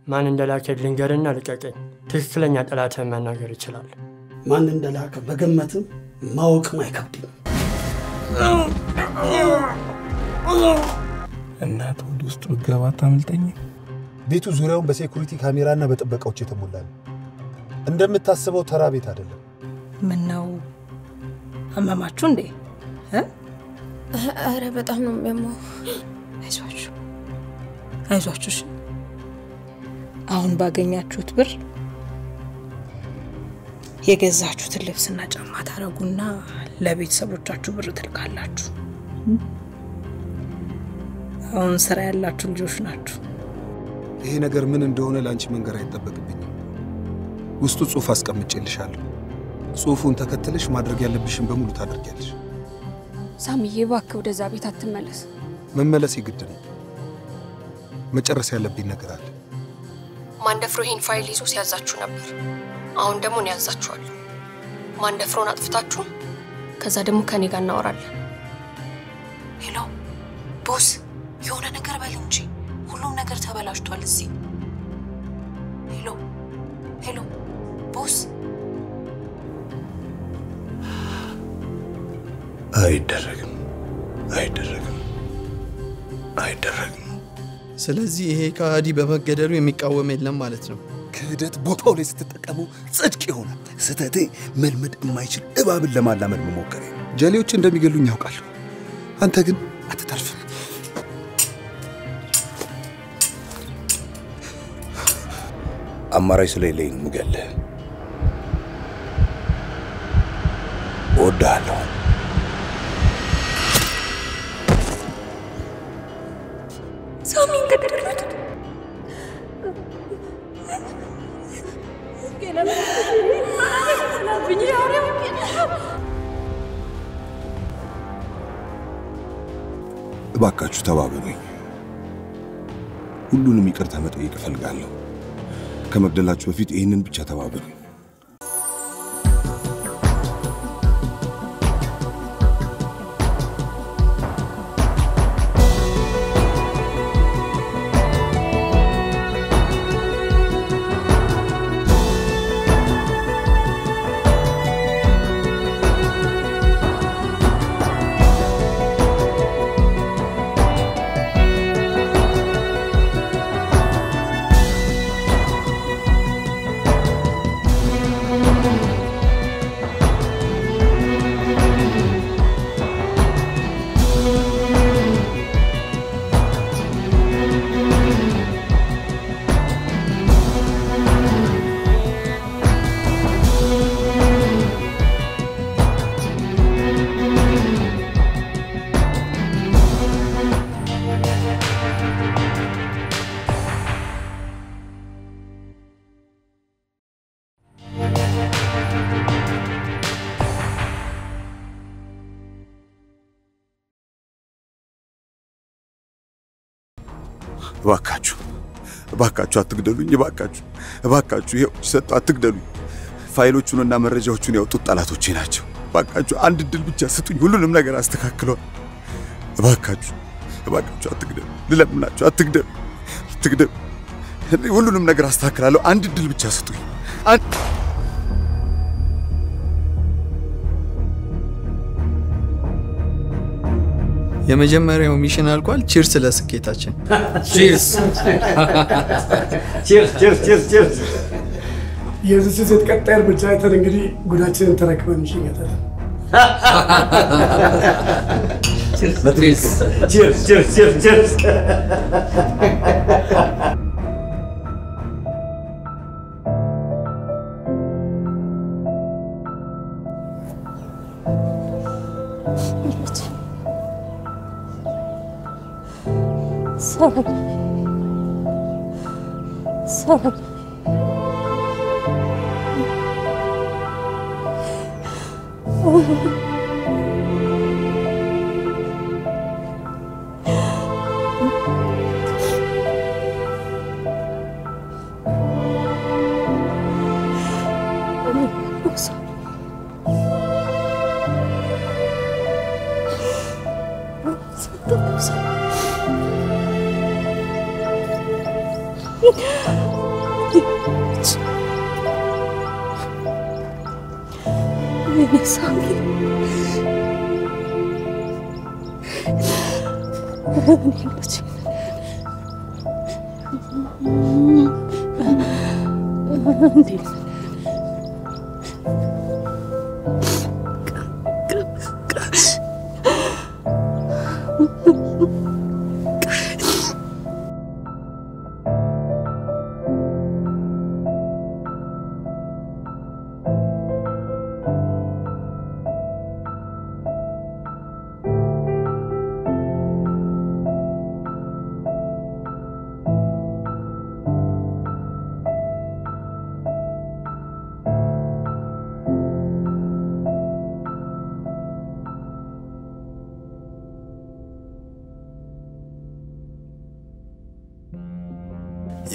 ማን እንደላከ ልንገርና ልቀቀኝ ትክክለኛ ጠላትህን መናገር ይችላል ማን እንደላከ በገመትም ማወቅም አይከብድም እናት ወደ ውስጥ ገባ ታምልጠኝ ቤቱ ዙሪያውን በሴኩሪቲ ካሜራና በጥበቃዎች የተሞላ ነው እንደምታስበው ተራ ቤት አይደለም ምን ነው አማማችሁ እንዴ አረ በጣም ነው የሚያመው አይዟችሁ አሁን ባገኛችሁት ብር የገዛችሁት ልብስና ጫማ ታረጉና ለቤተሰቦቻችሁ ብር ትልካላችሁ አሁን ስራ ያላችሁ ልጆች ናችሁ ይሄ ነገር ምን እንደሆነ ላንቺ መንገር አይተበቅብኝም ውስጡ ጽሁፍ አስቀምጬልሻለሁ ጽሁፉን ተከትለሽ ማድረግ ያለብሽን በሙሉ ታደርጊያለሽ ሳሚዬ እባክህ ወደዛ ቤት አትመለስ መመለስ ይግድ ነው መጨረስ ያለብኝ ነገር አለ ማንደፍሮ ይሄን ፋይል ይዞ ሲያዛችሁ ነበር አሁን ደግሞ ነው ያዛችኋል ማንደፍሮን አጥፍታችሁ ከዛ ደግሞ ከኔ ጋር እናወራለን ሄሎ ቦስ የሆነ ነገር በል እንጂ ሁሉም ነገር ተበላሽቷል እዚህ ሄሎ ቦስ አይደረግም ስለዚህ ይሄ ካዲ በመገደሉ የሚቃወም የለም ማለት ነው ክህደት ቦታው ላይ ስትጠቀሙ ጽድቅ ይሆናል ስተቴ መልመድ የማይችል እባብን ለማላመድ መሞከር ጀሌዎች እንደሚገሉኝ ያውቃለሁ አንተ ግን አትተርፍም አማራጭ ስለሌለኝ ምገልህ ወዳለሁ ሳሚን ገደሉት እባካችሁ ተባበሩኝ ሁሉንም ይቅርታ መጠየቅ እፈልጋለሁ ከመግደላችሁ በፊት ይሄንን ብቻ ተባበሩኝ እባካችሁ አትግደሉኝ እባካችሁ ይሄው ሰጣ አትግደሉኝ ፋይሎቹንና መረጃዎቹን ያወጡት ጠላቶቼ ናቸው እባካችሁ አንድ ድል ብቻ ስጡኝ ሁሉንም ነገር አስተካክለው እባካችሁ አትግደሉ ልለምናችሁ አትግደሉ ሁሉንም ነገር አስተካክላለሁ አንድ ድል ብቻ ስጡኝ የመጀመሪያው ሚሽን አልቋል ቺርስ ለስኬታችን ቺርስ የዚህ ሴት ቀጣይ እርምጃ አይተን እንግዲህ ጉዳችንን ተረክበን እንሸኛታለን ቺርስ Sorry. Sorry. ሞተች። ወይኔ ሳሚ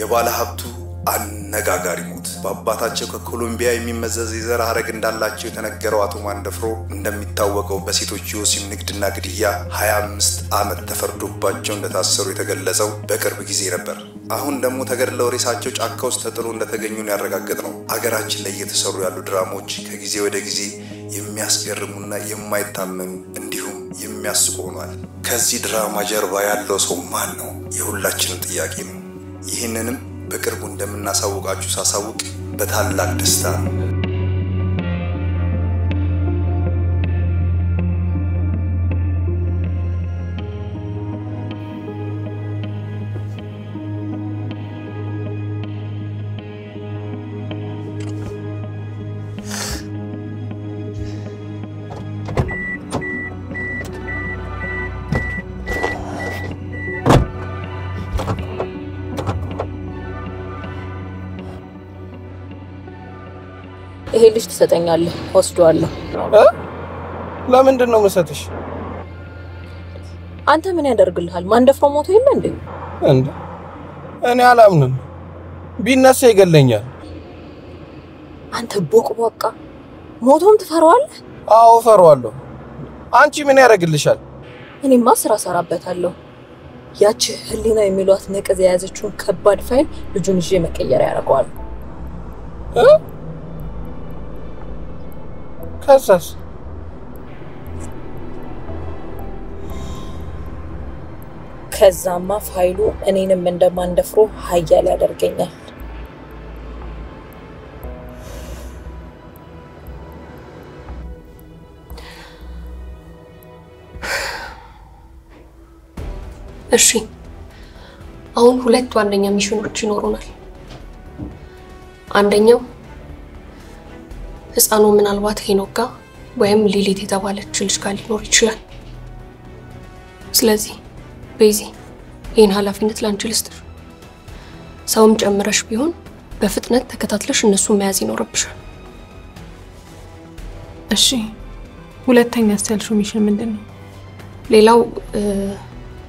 የባለ ሀብቱ አነጋጋሪ ሞት በአባታቸው ከኮሎምቢያ የሚመዘዝ የዘር ሐረግ እንዳላቸው የተነገረው አቶ ማንደፍሮ እንደሚታወቀው በሴቶች የወሲብ ንግድና ግድያ 25 ዓመት ተፈርዶባቸው እንደታሰሩ የተገለጸው በቅርብ ጊዜ ነበር። አሁን ደግሞ ተገድለው ሬሳቸው ጫካ ውስጥ ተጥሎ እንደተገኙ ነው ያረጋገጥነው። አገራችን ላይ እየተሰሩ ያሉ ድራማዎች ከጊዜ ወደ ጊዜ የሚያስገርሙና የማይታመኑ እንዲሁም የሚያስቁ ሆኗል። ከዚህ ድራማ ጀርባ ያለው ሰው ማን ነው? የሁላችንም ጥያቄ ነው። ይህንንም በቅርቡ እንደምናሳውቃችሁ ሳሳውቅ በታላቅ ደስታ ነው። ይሄ ልጅ ተሰጠኛለህ ወስዷለሁ። ለምንድን ነው መሰተሽ? አንተ ምን ያደርግልሃል? ማንደፍሮ ሞቶ የለ እንዴ? እኔ አላምንም። ቢነሳ ይገለኛል። አንተ ቦቅቧቃ ሞቶም ትፈራዋለህ? አዎ ፈራዋለሁ። አንቺ ምን ያደርግልሻል? እኔማ ስራ ሰራበታለሁ። ያቺ ህሊና የሚሏት ነቀዝ የያዘችውን ከባድ ፋይል ልጁን ይዤ መቀየር ያደርገዋል። ከዛስ? ከዛማ ፋይሉ እኔንም እንደማንደፍሮ ሀያል ያደርገኛል። እሺ አሁን ሁለት ዋነኛ ሚሽኖች ይኖሩናል። አንደኛው ህፃኑ ምናልባት ሄኖካ ወይም ሊሊት የተባለች ልጅ ጋር ሊኖር ይችላል። ስለዚህ ቤዚ ይህን ኃላፊነት ላንቺ ልስጥሽ። ሰውም ጨምረሽ ቢሆን በፍጥነት ተከታትለሽ እነሱን መያዝ ይኖርብሻል። እሺ ሁለተኛ ያልሽው ሚሽን ምንድነው? ሌላው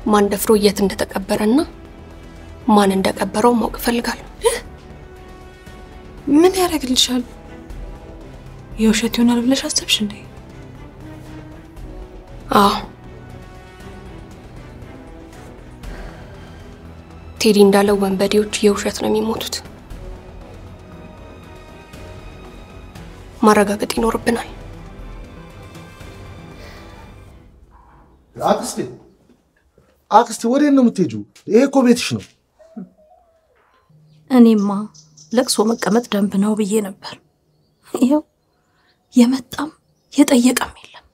ማንደፍሮ የት እንደተቀበረና ማን እንደቀበረው ማወቅ ፈልጋለሁ። ምን ያደርግልሻል? የውሸት ይሆናል ብለሽ አሰብሽ እንዴ? አዎ ቴዲ እንዳለው ወንበዴዎች የውሸት ነው የሚሞቱት። ማረጋገጥ ይኖርብናል። አክስቴ ወዴት ነው የምትሄጂው? ይሄ እኮ ቤትሽ ነው። እኔማ ለቅሶ መቀመጥ ደንብ ነው ብዬ ነበር። ይሄው የመጣም የጠየቀም የለም።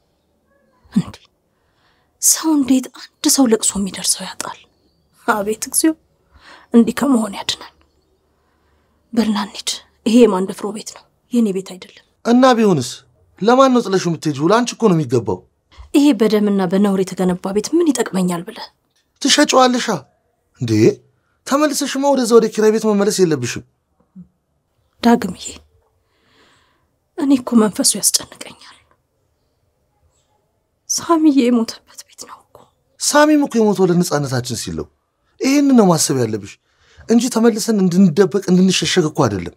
እንዴ ሰው እንዴት አንድ ሰው ለቅሶ የሚደርሰው ያጣል? አቤት እግዚኦ! እንዲህ ከመሆን ያድነን። በልና እንሂድ። ይሄ የማንደፍሮ ቤት ነው፣ የኔ ቤት አይደለም። እና ቢሆንስ ለማን ነው ጥለሽው የምትሄጂው? ላንቺ እኮ ነው የሚገባው። ይሄ በደምና በነውር የተገነባ ቤት ምን ይጠቅመኛል ብለህ ትሸጪዋለሻ እንዴ? ተመልሰሽማ ወደዛ ወደ ኪራይ ቤት መመለስ የለብሽም። ዳግምዬ እኔ እኮ መንፈሱ ያስጨንቀኛል። ሳሚዬ የሞተበት ቤት ነው እኮ። ሳሚም እኮ የሞተው ለነጻነታችን ሲል ነው። ይሄን ነው ማሰብ ያለብሽ እንጂ ተመልሰን እንድንደበቅ እንድንሸሸግ እኮ አይደለም።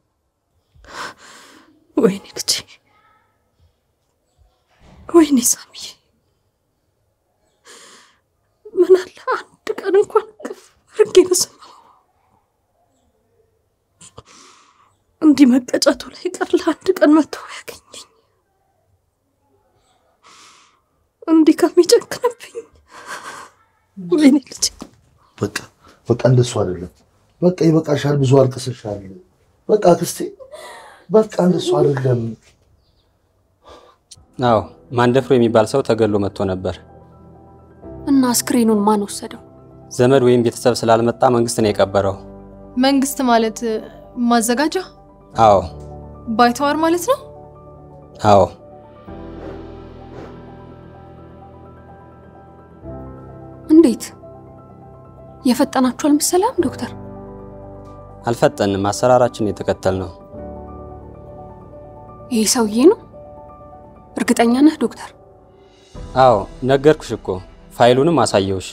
ወይኔ ልጄ፣ ወይኔ ሳሚዬ፣ ምን አለ አንድ ቀን እንኳን እቅፍ አድርጌ በሰማሁ። እንዲህ መቀጨቱ ላይ ቀር ለአንድ ቀን መጥቶ ያገኘኝ እንዲህ ከሚጨክንብኝ ወይኔ ልጅ በቃ እንደሱ አይደለም። በቃ ይበቃሻል፣ ብዙ አልቅሰሻል። በቃ አክስቴ በቃ እንደሱ አይደለም። አዎ ማንደፍሮ የሚባል ሰው ተገሎ መጥቶ ነበር እና አስክሬኑን ማን ወሰደው? ዘመድ ወይም ቤተሰብ ስላልመጣ መንግስት ነው የቀበረው። መንግስት ማለት ማዘጋጃ? አዎ። ባይተዋር ማለት ነው? አዎ። እንዴት የፈጠናችሁ አልመሰለም ዶክተር? አልፈጠንም፣ አሰራራችን የተከተልነው። ይሄ ሰውዬ ነው? እርግጠኛ ነህ ዶክተር? አዎ ነገርኩሽ እኮ ፋይሉንም አሳየውሽ።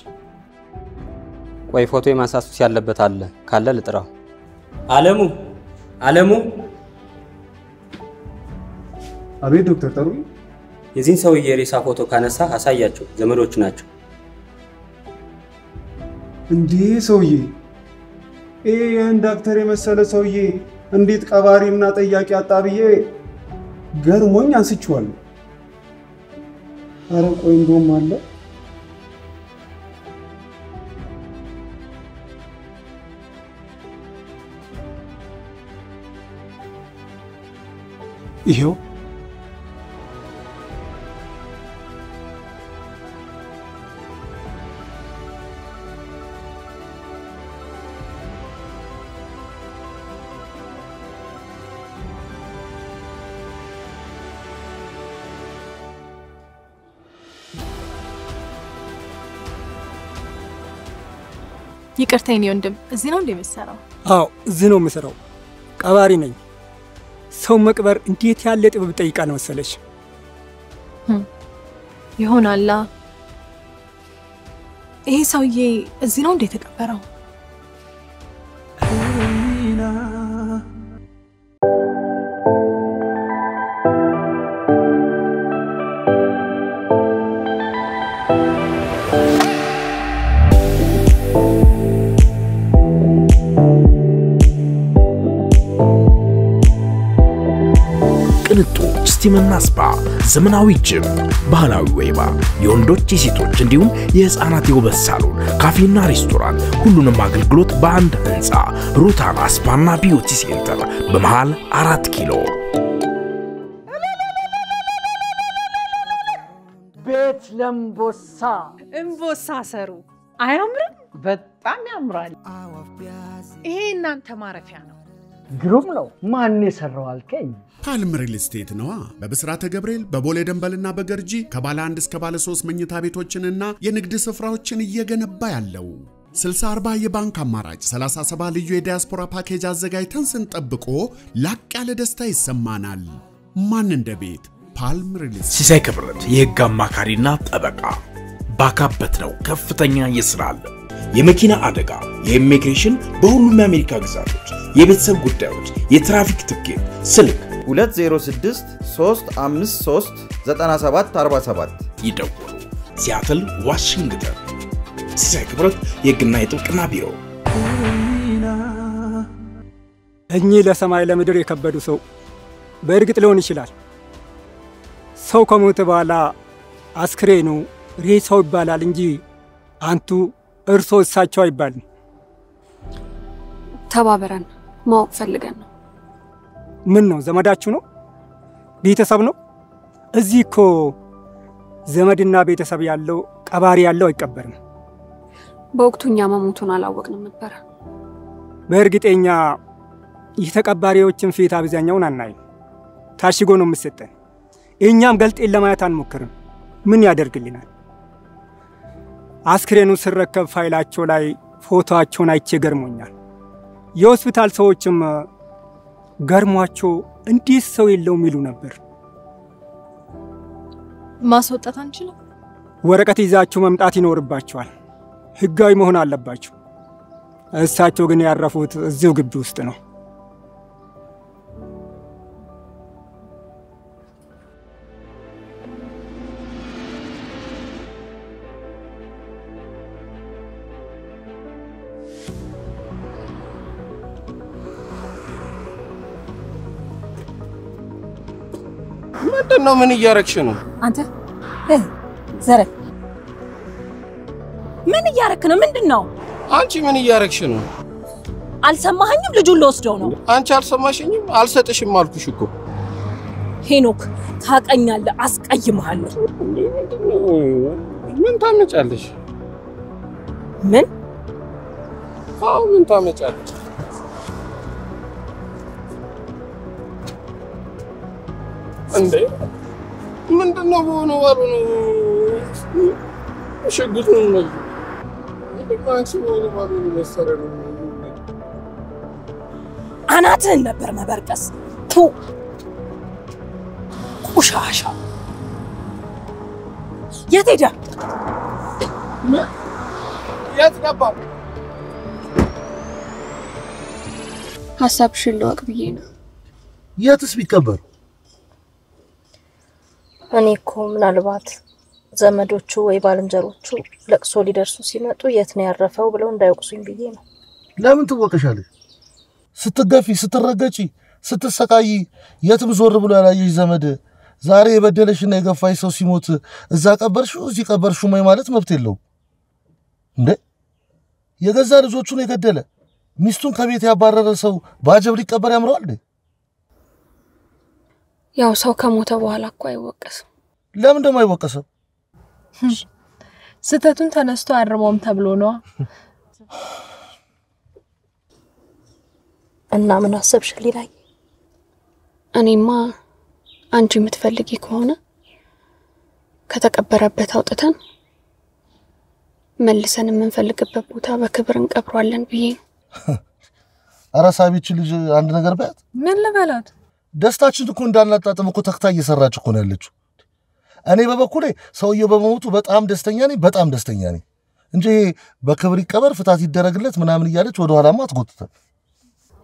ቆይ ፎቶ የማንሳቱስ ያለበት አለ ካለ ልጥራው። አለሙ አቤት ዶክተር ጠሩኝ። የዚህን ሰውዬ ሬሳ ፎቶ ካነሳ አሳያቸው፣ ዘመዶቹ ናቸው። እንዴ ሰውዬ ያን ዶክተር የመሰለ ሰውዬ እንዴት ቀባሪና ጠያቂ አጣብዬ ገርሞኝ አንስቼዋለሁ። አረ ቆይ እንደውም አለ ይሄው ይቅርታ የኔ ወንድም፣ እዚህ ነው እንደምሰራው? አዎ እዚህ ነው የምሰራው። ቀባሪ ነኝ። ሰው መቅበር እንዴት ያለ ጥበብ ጠይቃ ነው መሰለሽ? ይሆናላ። ይሄ ሰውዬ እዚህ ነው እንደ ተቀበረው? ቅንጡ ስቲምና ስፓ፣ ዘመናዊ ጂም፣ ባህላዊ ወይባ፣ የወንዶች የሴቶች እንዲሁም የህፃናት የውበት ሳሎን፣ ካፌና ሬስቶራንት፣ ሁሉንም አገልግሎት በአንድ ህንፃ ሩታና ስፓና ቢዩቲ ሴንተር በመሃል 4 ኪሎ። ቤት ለምቦሳ እምቦሳ ሰሩ አያምርም? በጣም ያምራል። ይሄ እናንተ ማረፊያ ነው። ግሩም ነው። ማን የሰራው አልከኝ? ፓልም ሪል ስቴት ነዋ። በብስራተ ገብርኤል በቦሌ ደንበልና በገርጂ ከባለ 1 እስከ ባለ 3 መኝታ ቤቶችንና የንግድ ስፍራዎችን እየገነባ ያለው 60/40 የባንክ አማራጭ 37 ልዩ የዲያስፖራ ፓኬጅ አዘጋጅተን ስንጠብቆ ላቅ ያለ ደስታ ይሰማናል። ማን እንደ ቤት ፓልም ሪል ስቴት። ሲሳይ ክብረት የህግ አማካሪና ጠበቃ ባካበት ነው። ከፍተኛ የስራ አለ። የመኪና አደጋ፣ የኢሚግሬሽን፣ በሁሉም የአሜሪካ ግዛቶች የቤተሰብ ጉዳዮች፣ የትራፊክ ትኬት፣ ስልክ 206-353-9747 ይደውሉ። ሲያትል ዋሽንግተን። ሲሳይ ክብረት የህግና የጥብቅና ቢሮ። እኚህ ለሰማይ ለምድር የከበዱ ሰው በእርግጥ ሊሆን ይችላል። ሰው ከሞተ በኋላ አስክሬኑ ሬሳው ይባላል እንጂ አንቱ እርሶ እሳቸው አይባልም። ተባበረን ማወቅ ፈልገን ነው። ምን ነው ዘመዳችሁ ነው? ቤተሰብ ነው? እዚህ እኮ ዘመድና ቤተሰብ ያለው ቀባሪ ያለው አይቀበርም። በወቅቱኛ መሞቱን አላወቅንም ነበር። በእርግጠኛ የተቀባሪዎችን ፊት አብዛኛውን አናይም። ታሽጎ ነው የምሰጠን። እኛም ገልጤን ለማየት አንሞክርም። ምን ያደርግልናል? አስክሬኑ ሲረከብ ፋይላቸው ላይ ፎቶአቸውን አይቼ ገርሞኛል። የሆስፒታል ሰዎችም ገርሟቸው እንዴት ሰው የለውም ይሉ ነበር። ማስወጣት አንችልም? ወረቀት ይዛችሁ መምጣት ይኖርባችኋል። ህጋዊ መሆን አለባችሁ። እሳቸው ግን ያረፉት እዚሁ ግቢ ውስጥ ነው። ምንድነው? ምን እያረግሽ ነው አንተ? ዘረ ምን እያረክ ነው? ምንድነው? አንቺ ምን እያረግሽ ነው? አልሰማኸኝም? ልጁን ልወስደው ነው። አንቺ አልሰማሽኝም? አልሰጥሽም አልኩሽ እኮ ሄኖክ። ታቀኛለህ፣ አስቀይምሃለሁ። ምን ታመጫለሽ? ምን? አዎ ምን ታመጫለሽ? እንዴ ምንድነው? በሆነው ባልሆነው ሽጉጡን ነው አናትህን ነበር መበርቀስ። ቱ ቆሻሻ! የት ሄደ? የት ገባ? ሀሳብሽን ልወቅ ብዬ ነው። የትስ ቢቀበር? እኔ እኮ ምናልባት ዘመዶቹ ወይ ባልንጀሮቹ ለቅሶ ሊደርሱ ሲመጡ የት ነው ያረፈው ብለው እንዳይወቅሱኝ ብዬ ነው። ለምን ትወቀሻለሽ? ስትገፊ፣ ስትረገጪ፣ ስትሰቃይ የትም ዞር ብሎ ያላየሽ ዘመድ ዛሬ የበደለሽና የገፋሽ ሰው ሲሞት እዛ ቀበርሽው እዚህ ቀበርሽው ማለት መብት የለውም እንዴ? የገዛ ልጆቹን የገደለ ሚስቱን ከቤት ያባረረ ሰው ባጀብ ሊቀበር ያምረዋል እንዴ? ያው ሰው ከሞተ በኋላ እኮ አይወቀስም። ለምን ደሞ አይወቀሰው? ስተቱን ተነስቶ አርሞም ተብሎ ነው። እና ምን አሰብሽ ሊላይ? እኔማ አንቺ የምትፈልጊ ከሆነ ከተቀበረበት አውጥተን መልሰን የምንፈልግበት ቦታ በክብር እንቀብሯለን ብዬ ነው። አራሳቢች ልጅ አንድ ነገር በያት። ምን ልበላት? ደስታችን እኮ እንዳናጣጥም እኮ ተክታ እየሰራች እኮ ነው ያለችው። እኔ በበኩሌ ሰውየው በመሞቱ በጣም ደስተኛ ነኝ፣ በጣም ደስተኛ ነኝ እንጂ በክብር ይቀበር ፍታት ይደረግለት ምናምን እያለች ወደ ኋላማ አትጎትተን።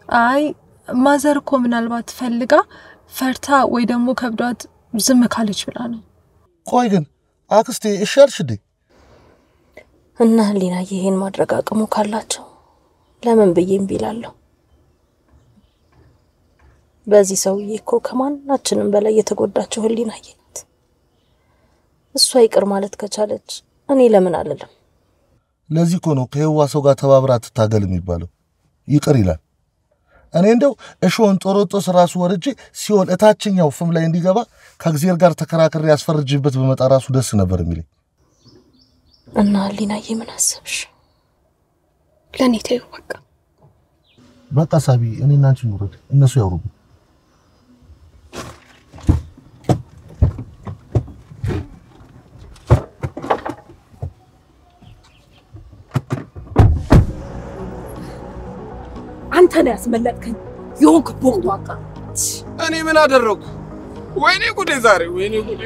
አይ ማዘር እኮ ምናልባት ፈልጋ ፈርታ ወይ ደግሞ ከብዷት ዝም ካለች ብላ ነው። ቆይ ግን አክስቴ እሻልሽ እንዴ? እና ህሊና ይሄን ማድረግ አቅሙ ካላቸው ለምን ብዬም ቢላለሁ። በዚህ ሰውዬ እኮ ከማናችንም በላይ የተጎዳቸው ህሊና ናት። እሷ ይቅር ማለት ከቻለች እኔ ለምን አልልም? ለዚህ እኮ ነው ከህዋ ሰው ጋር ተባብራ ትታገል የሚባለው። ይቅር ይላል። እኔ እንደው እሾን ጦሮጦስ ራሱ ወርጄ ሲኦል እታችኛው ፍም ላይ እንዲገባ ከእግዚአብሔር ጋር ተከራክሬ ያስፈርጅበት በመጣ ራሱ ደስ ነበር የሚለኝ። እና ህሊናዬ ምን አሰብሽ? ለኔ ተይው በቃ። በቃ ሳቢ እኔና አንቺ ኑረድ፣ እነሱ ያውሩብ። አንተ ነህ ያስመለጥከኝ። የሆንክ ቦቅቧቃ። እኔ ምን አደረኩ? ወይኔ ጉዴ ዛሬ፣ ወይኔ ጉዴ።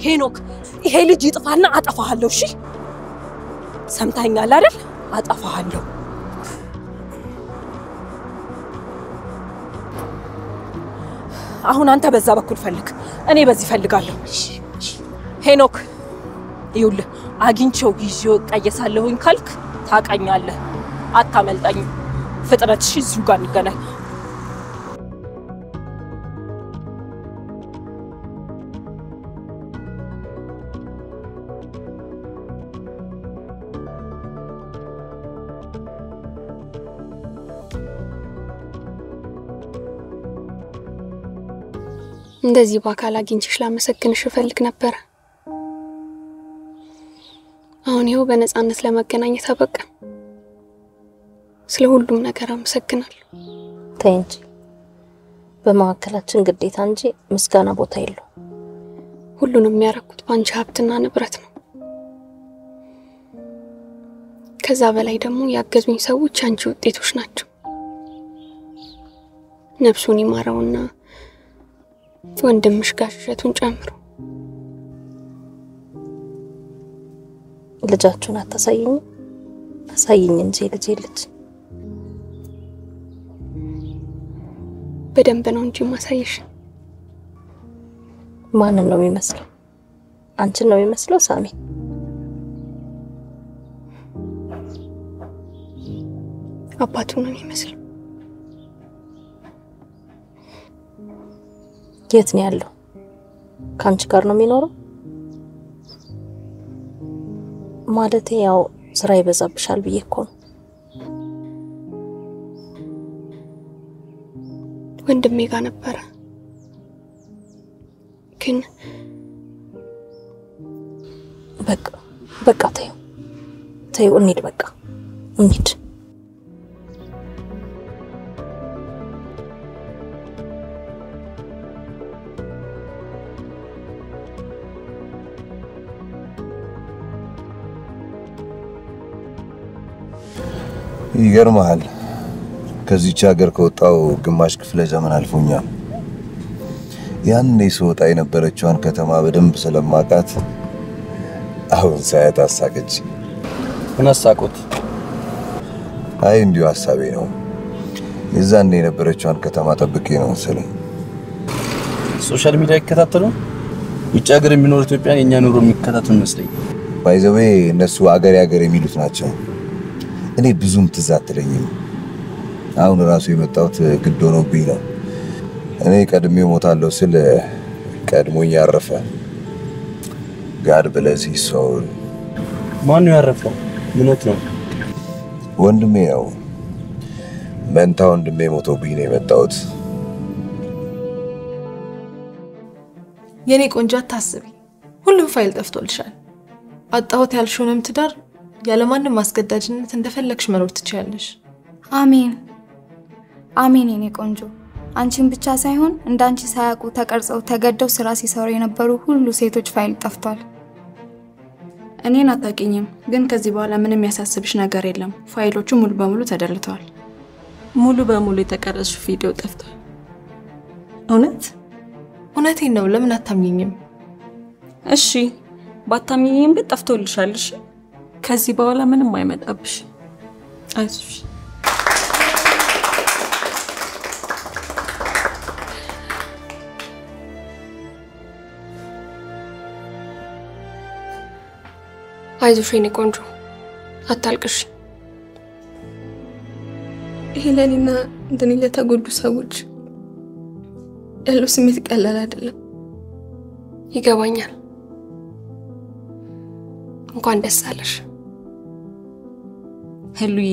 ሄኖክ ይሄ ልጅ ይጥፋና አጠፋሃለሁ። እሺ ሰምታኛል አይደል? አጠፋሃለሁ። አሁን አንተ በዛ በኩል ፈልግ፣ እኔ በዚህ ፈልጋለሁ። ሄኖክ ይኸውልህ አግኝቼው ይዤው ቀየሳለሁኝ ካልክ ታቀኛለህ፣ አታመልጠኝ። ፍጥነት እሺ፣ እዚሁ ጋር እንገናኝ። እንደዚህ በአካል አግኝቼሽ ላመሰግንሽ እፈልግ ነበር። አሁን ይኸው በነፃነት ለመገናኘት አበቃን። ስለ ሁሉም ነገር አመሰግናለሁ። ተይ እንጂ በማዕከላችን ግዴታ እንጂ ምስጋና ቦታ የለው። ሁሉንም የሚያረኩት ባንቺ ሀብትና ንብረት ነው። ከዛ በላይ ደግሞ ያገዙኝ ሰዎች አንቺ ውጤቶች ናቸው። ነፍሱን ይማረውና ወንድምሽ ጋር እሸቱን ጨምሮ ልጃችሁን አታሳይኝ? አሳይኝ እንጂ ልጄ ልጅ በደንብ ነው እንጂ ማሳየሽ። ማንን ነው የሚመስለው? አንቺን ነው የሚመስለው ሳሚ? አባቱ ነው የሚመስለው። የት ነው ያለው? ካንቺ ጋር ነው የሚኖረው? ማለቴ ያው ስራ ይበዛብሻል ብዬ እኮ ነው። ወንድሜ ጋር ነበረ ግን በቃ ተይው እንሂድ በቃ እንሂድ። ይገርማል ከዚህች ሀገር ከወጣው ግማሽ ክፍለ ዘመን አልፎኛል። ያኔ ስወጣ የነበረችዋን ከተማ በደንብ ስለማውቃት አሁን ሳያት አሳቀች። ምን አሳቆት? አይ እንዲሁ ሐሳቤ ነው። የዛኔ የነበረችዋን ከተማ ጠብቄ ነው መሰለኝ። ሶሻል ሚዲያ ይከታተሉ? ውጭ ሀገር የሚኖር ኢትዮጵያን የኛ ኑሮ የሚከታተሉ መስለኝ። ባይዘዌ እነሱ አገር የሚሉት ናቸው። እኔ ብዙም ትዝ አትለኝም። አሁን ራሱ የመጣሁት ግድ ሆኖብኝ ነው። እኔ ቀድሜ ሞታለሁ ስል ቀድሞኝ ያረፈ God bless his soul። ማን ነው ያረፈው? ምንት ነው? ወንድሜ ነው። መንታ ወንድሜ ሞቶብኝ ነው የመጣሁት። የኔ ቆንጆ አታስቢ፣ ሁሉም ፋይል ጠፍቶልሻል። አጣሁት ያልሽውንም ትዳር ያለማንም ማስገዳጅነት እንደፈለግሽ መኖር ትችያለሽ። አሜን አሜን። የኔ ቆንጆ አንቺን ብቻ ሳይሆን እንዳንቺ ሳያውቁ ተቀርጸው ተገደው ስራ ሲሰሩ የነበሩ ሁሉ ሴቶች ፋይል ጠፍቷል። እኔን አታውቂኝም፣ ግን ከዚህ በኋላ ምንም ያሳስብሽ ነገር የለም። ፋይሎቹ ሙሉ በሙሉ ተደልተዋል። ሙሉ በሙሉ የተቀረጸው ቪዲዮ ጠፍቷል። እውነቴን ነው። ለምን አታምኚኝም? እሺ ባታምኚኝም ግን ጠፍቶልሻል። እሺ ከዚህ በኋላ ምንም አይመጣብሽ። አይዞሽ። አይዞሽ የኔ ቆንጆ አታልቅሽ። ይሄ ለኔና እንደኔ ለተጎዱ ሰዎች ያለው ስሜት ቀላል አይደለም። ይገባኛል። እንኳን ደስ አለሽ ሄሉዬ።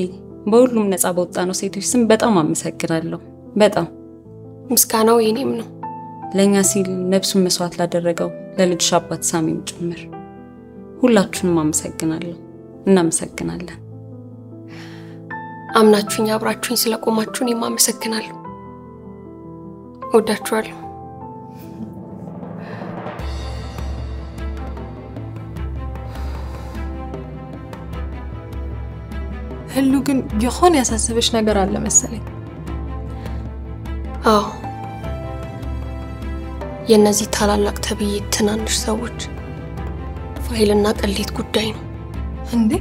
በሁሉም ነፃ በወጣ ነው ሴቶች ስም በጣም አመሰግናለሁ። በጣም ምስጋናው የኔም ነው። ለኛ ሲል ነፍሱን መስዋዕት ላደረገው ለልጅሽ አባት ሳሚም ጭምር ሁላችሁንም አመሰግናለሁ። እናመሰግናለን። አምናችሁኝ አብራችሁኝ ስለቆማችሁ እኔም አመሰግናለሁ። ወዳችኋለሁ። ሄሉ ግን የሆነ ያሳሰበሽ ነገር አለ መሰለኝ። አዎ የነዚህ ታላላቅ ተብዬ ትናንሽ ሰዎች ፋይልና ቅሌት ጉዳይ ነው እንዴ?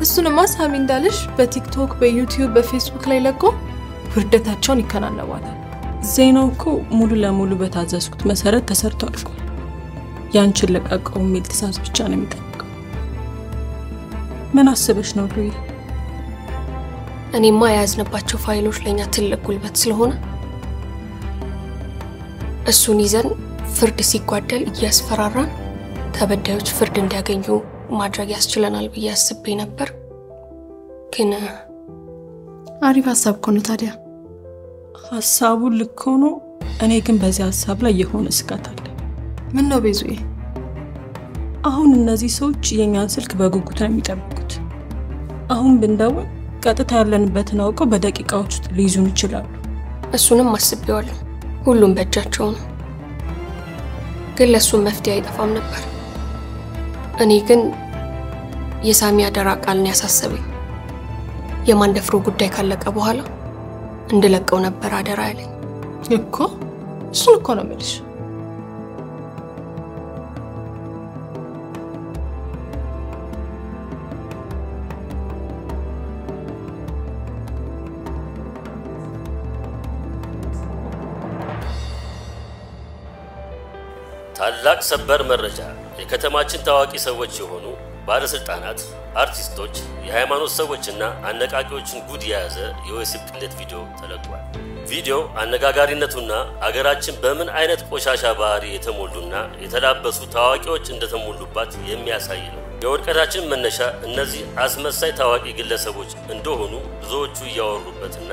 እሱንማ ሳሚ እንዳለሽ በቲክቶክ በዩቲዩብ በፌስቡክ ላይ ለቆ ውርደታቸውን ይከናነባታል። ዜናው እኮ ሙሉ ለሙሉ በታዘዝኩት መሰረት ተሰርቶ አልቋል። ያንቺን ለቀቀው የሚል ትዕዛዝ ብቻ ነው የሚጠብቀው። ምን አስበሽ ነው ሉይ? እኔማ ያዝነባቸው ፋይሎች ለኛ ትልቅ ጉልበት ስለሆነ እሱን ይዘን ፍርድ ሲጓደል እያስፈራራን ተበዳዮች ፍርድ እንዲያገኙ ማድረግ ያስችለናል ብዬ አስቤ ነበር። ግን አሪፍ ሐሳብ እኮ ነው። ታዲያ ሐሳቡ ልክ ሆኖ እኔ ግን በዚህ ሐሳብ ላይ የሆነ ስጋት አለ። ምን ነው ቤዙዬ? አሁን እነዚህ ሰዎች የኛን ስልክ በጉጉት ነው የሚጠብቁት። አሁን ብንደውል ቀጥታ ያለንበትን አውቀው በደቂቃዎች ውስጥ ሊይዙን ይችላሉ። እሱንም አስቤዋለሁ። ሁሉም በእጃቸው ነው። ግን ለሱ መፍትሄ አይጠፋም ነበር። እኔ ግን የሳሚ አደራ ቃል ነው ያሳሰበኝ። የማንደፍሮ ጉዳይ ካለቀ በኋላ እንድለቀው ነበር አደራ ያለኝ እኮ። እሱን እኮ ነው የምልሽ። ታላቅ ሰበር መረጃ። የከተማችን ታዋቂ ሰዎች የሆኑ ባለስልጣናት፣ አርቲስቶች፣ የሃይማኖት ሰዎችና አነቃቂዎችን ጉድ የያዘ የወሲብ ቅሌት ቪዲዮ ተለቋል። ቪዲዮ አነጋጋሪነቱና አገራችን በምን አይነት ቆሻሻ ባህሪ የተሞሉና የተላበሱ ታዋቂዎች እንደተሞሉባት የሚያሳይ ነው። የውድቀታችን መነሻ እነዚህ አስመሳይ ታዋቂ ግለሰቦች እንደሆኑ ብዙዎቹ እያወሩበትና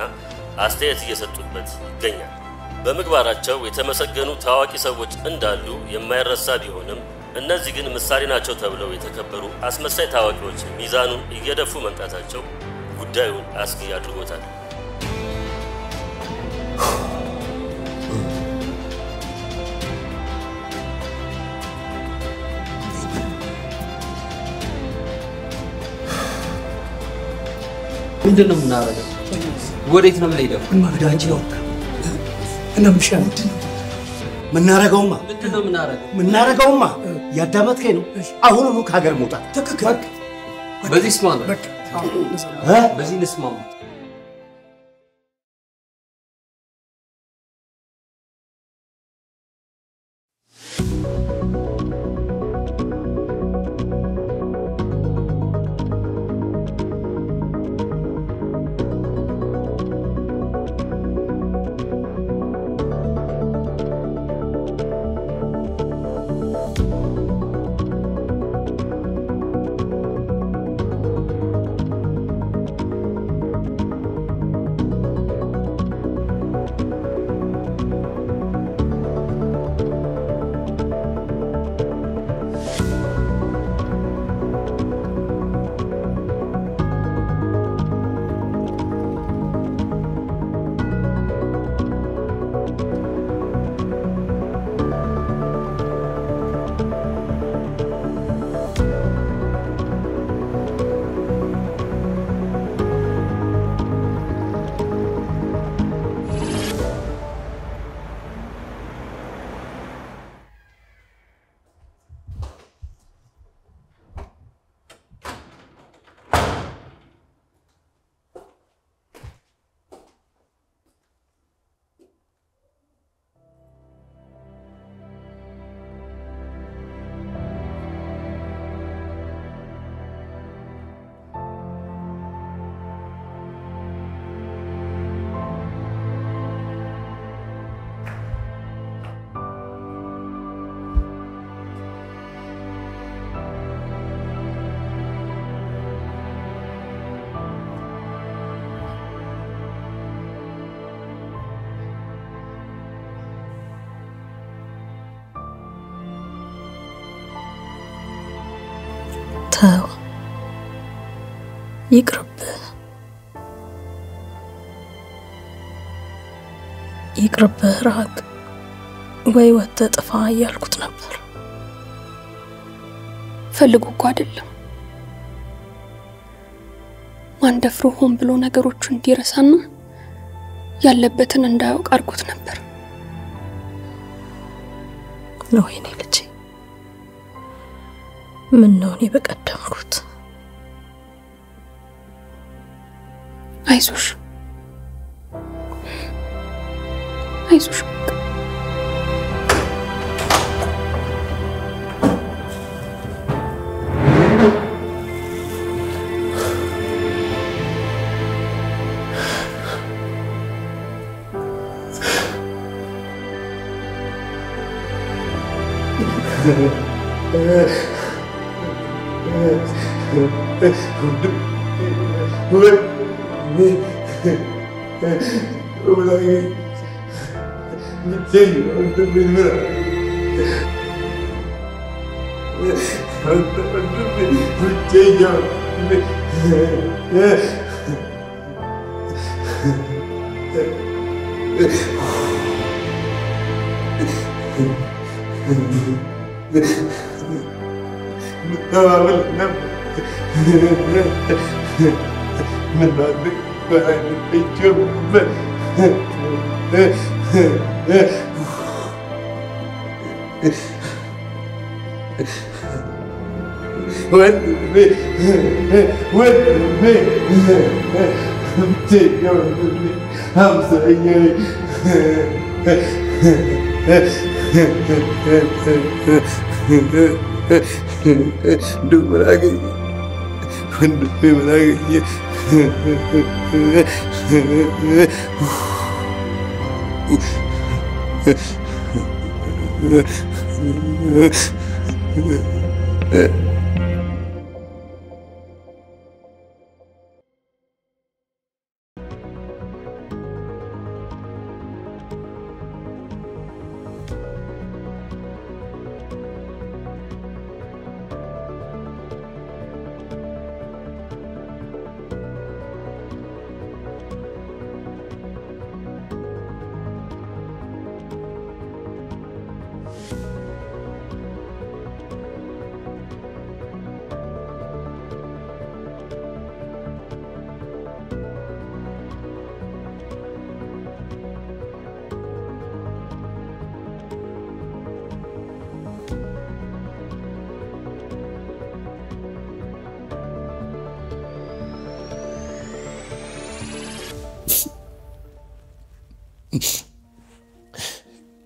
አስተያየት እየሰጡበት ይገኛል። በምግባራቸው የተመሰገኑ ታዋቂ ሰዎች እንዳሉ የማይረሳ ቢሆንም እነዚህ ግን ምሳሌ ናቸው ተብለው የተከበሩ አስመሳይ ታዋቂዎች ሚዛኑን እየደፉ መምጣታቸው ጉዳዩን አስጊ አድርጎታል። ምንድነው የምናደርገው? ወዴት ነው የምንሄደው? ወደ አንቺ ነው እና ምንሻል ምናረገውማ ምናረገውማ ያዳመጥከኝ ነው። አሁኑኑ ከሀገር መውጣት ትክክል። በዚህ ስማ ነው በዚህ ንስማማ። ተው ይቅርብህ ራቅ ወይ ወጥተህ ጥፋ እያልኩት ነበር። ፈልጎ እኮ አይደለም ማንደፍሮ ሆን ብሎ ነገሮቹን እንዲረሳና ያለበትን እንዳያውቅ አድርጎት ነበር። ነው የኔ ልጅ ምን ነው እኔ በቀደምኩት። አይዞሽ እንደው ምን አገኘ ወንድሜ ምን አገኘ?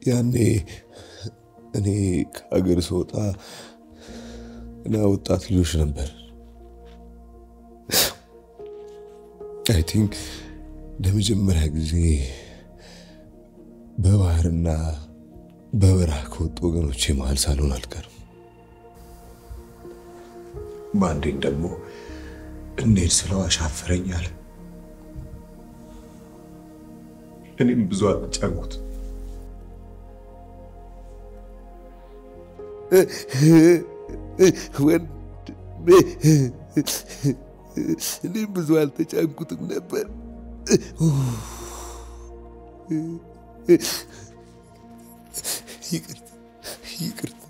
ያኔ እኔ ከአገር ስወጣ እና ወጣት ልጆች ነበር። አይ ቲንክ ለመጀመሪያ ጊዜ በባህርና በበረሃ ከወጡ ወገኖቼ መሃል ሳልሆን አልቀርም። ባንዴን ደግሞ እንዴት ስለው አሻፈረኛል። እኔም ብዙ አልጫንኩት። እኔም ብዙ አልተጫንኩትም ነበር። ይቅርታ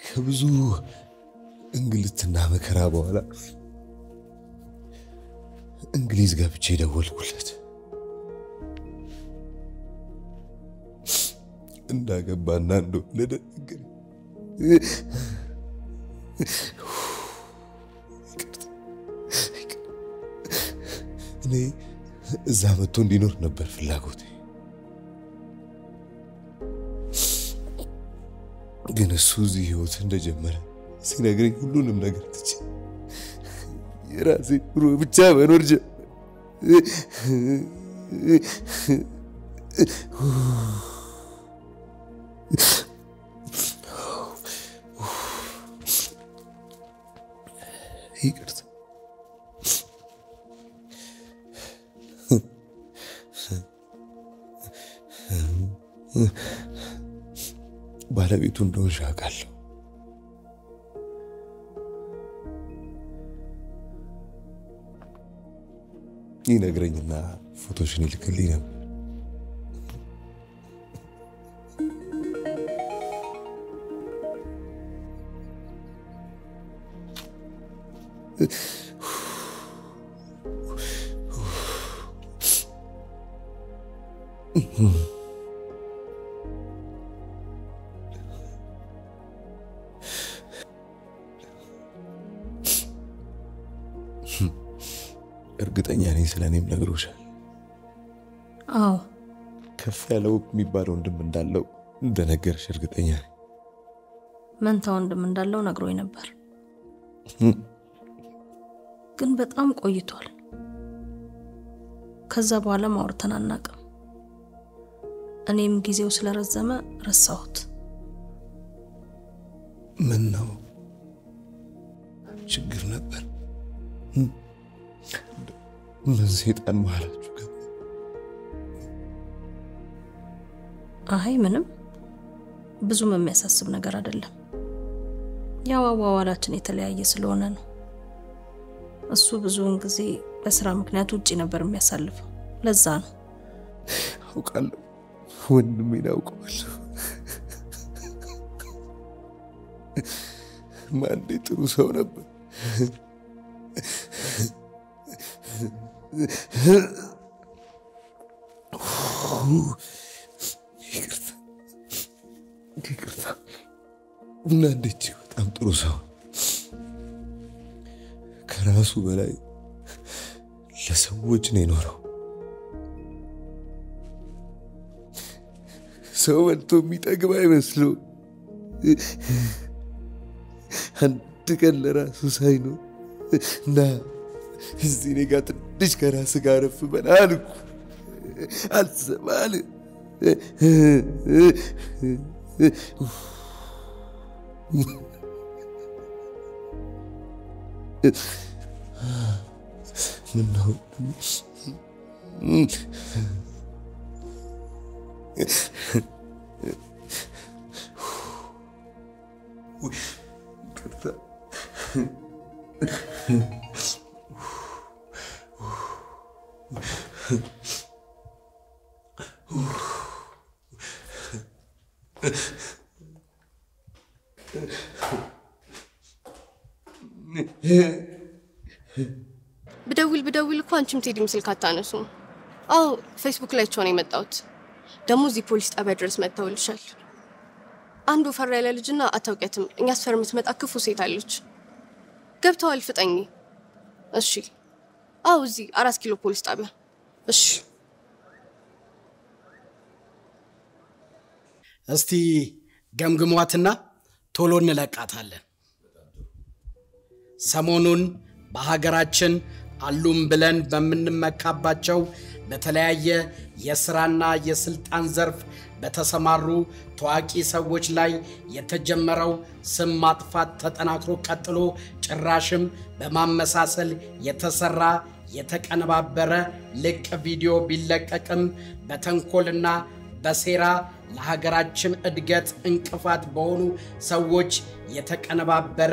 ከብዙ እንግልትና መከራ በኋላ እንግሊዝ ገብቼ ደወልኩለት። እንዳገባና እንደወለደ ነገር እኔ እዛ መጥቶ እንዲኖር ነበር ፍላጎቴ። ግን እሱ እዚህ ህይወት እንደጀመረ ሲነግረኝ ሁሉንም ነገር ትቼ የራሴ ኑሮ ብቻ መኖር ጀመርኩ። ይቅርታ ባለቤቱ እንደሆንሽ አውቃለሁ። ይነግረኝና ፎቶሽን ይልክልኝ ነበር። እርግጠኛ ነኝ ስለኔም ነግሮሻል። አዎ ከፍ ያለው የሚባለው ወንድም እንዳለው እንደነገርሽ እርግጠኛ ነኝ። መንታ ወንድም እንዳለው ነግሮኝ ነበር፣ ግን በጣም ቆይቷል። ከዛ በኋላ ማውርተን አናውቅም። እኔም ጊዜው ስለረዘመ ረሳሁት። ምን ነው ችግር ነበር? ምን ሰይጣን መሃላችሁ ገባ? አይ ምንም ብዙም የሚያሳስብ ነገር አይደለም። ያው አዋዋላችን የተለያየ ስለሆነ ነው። እሱ ብዙውን ጊዜ በስራ ምክንያት ውጪ ነበር የሚያሳልፈው፣ ለዛ ነው። አውቃለሁ፣ ወንድሜን አውቀዋለሁ። ማንዴ ጥሩ ሰው ነበር። ይቅርታ እናንዴች በጣም ጥሩ ሰው፣ ከራሱ በላይ ለሰዎች ነው የኖረው። ሰው በልቶ የሚጠግብ አይመስለው። አንድ ቀን ለራሱ ሳይኖር እና እዚህ እኔ ጋር ትንሽ ከራስህ ጋር አረፍ በል አልኩ። አልሰማ አለ። ምነው ብደውል እኮ አንቺም ቴዲም ስልክ አታነሱም። አዎ ፌስቡክ ላይ ነው የመጣሁት። ደሞ እዚህ ፖሊስ ጣቢያ ድረስ መጥተውልሻል። አንዱ ፈራ ያለ ልጅና አታውቂያትም። እኛ ሰፈር የምትመጣ ክፉ ሴት አለች። ገብተዋል፣ ፍጠኝ። እሺ። አዎ እዚህ 4 ኪሎ ፖሊስ ጣቢያ። እሺ። እስቲ ገምግሟትና ቶሎ እንለቃታለን። ሰሞኑን በሀገራችን አሉም ብለን በምንመካባቸው በተለያየ የስራና የስልጣን ዘርፍ በተሰማሩ ታዋቂ ሰዎች ላይ የተጀመረው ስም ማጥፋት ተጠናክሮ ቀጥሎ ጭራሽም በማመሳሰል የተሰራ የተቀነባበረ ልቅ ቪዲዮ ቢለቀቅም በተንኮልና በሴራ ለሀገራችን እድገት እንቅፋት በሆኑ ሰዎች የተቀነባበረ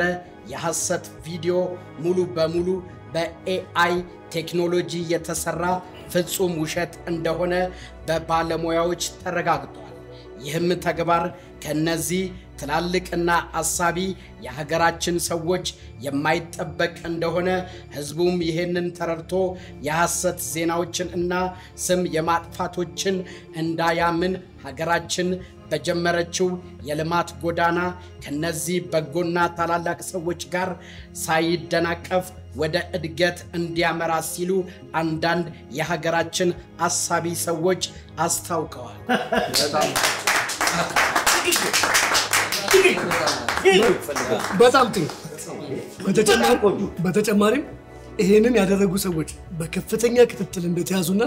የሐሰት ቪዲዮ ሙሉ በሙሉ በኤአይ ቴክኖሎጂ የተሰራ ፍጹም ውሸት እንደሆነ በባለሙያዎች ተረጋግጧል። ይህም ተግባር ከነዚህ ትላልቅና አሳቢ የሀገራችን ሰዎች የማይጠበቅ እንደሆነ ህዝቡም ይህንን ተረድቶ የሐሰት ዜናዎችን እና ስም የማጥፋቶችን እንዳያምን ሀገራችን በጀመረችው የልማት ጎዳና ከነዚህ በጎና ታላላቅ ሰዎች ጋር ሳይደናቀፍ ወደ እድገት እንዲያመራ ሲሉ አንዳንድ የሀገራችን አሳቢ ሰዎች አስታውቀዋል። በጣም ጥሩ። በተጨማሪም ይሄንን ያደረጉ ሰዎች በከፍተኛ ክትትል እንደተያዙና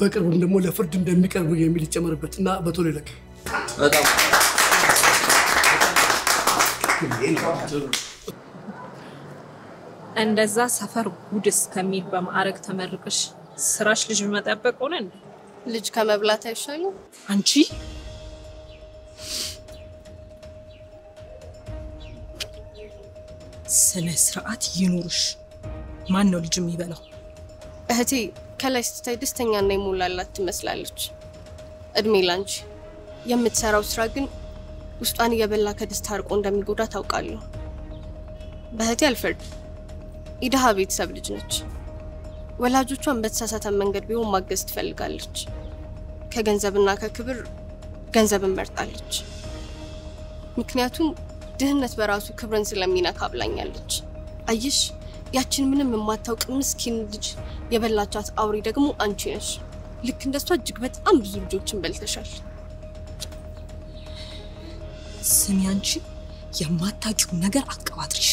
በቅርቡም ደግሞ ለፍርድ እንደሚቀርቡ የሚል ይጨመርበትና በቶሎ ይለቅ። በጣም እንደዛ ሰፈር ጉድስ ከሚል በማዕረግ ተመርቀሽ ስራሽ ልጅ መጠበቅ ሆነ እንዴ? ልጅ ከመብላት አይሻልም? አንቺ ስነ ስርዓት ይኑርሽ። ማን ነው ልጅ የሚበላው? እህቴ ከላይ ስትታይ ደስተኛና ይሞላላት ትመስላለች። እድሜ ላንቺ። የምትሰራው ስራ ግን ውስጧን እየበላ ከደስታ አርቆ እንደሚጎዳ ታውቃለሁ። በእህቴ አልፈርድ። ኢድሃ ቤተሰብ ልጅ ነች። ወላጆቿን በተሳሳተ መንገድ ቢሆን ማገዝ ትፈልጋለች። ከገንዘብና ከክብር ገንዘብን መርጣለች። ምክንያቱም ድህነት በራሱ ክብርን ስለሚነካ ብላኛለች። አይሽ ያችን ምንም የማታውቅ ምስኪን ልጅ የበላቻት አውሪ ደግሞ አንቺ ነሽ። ልክ እንደሷ እጅግ በጣም ብዙ ልጆችን በልተሻል። ስሚ አንቺ የማታውቂው ነገር አትቀባጥሪ።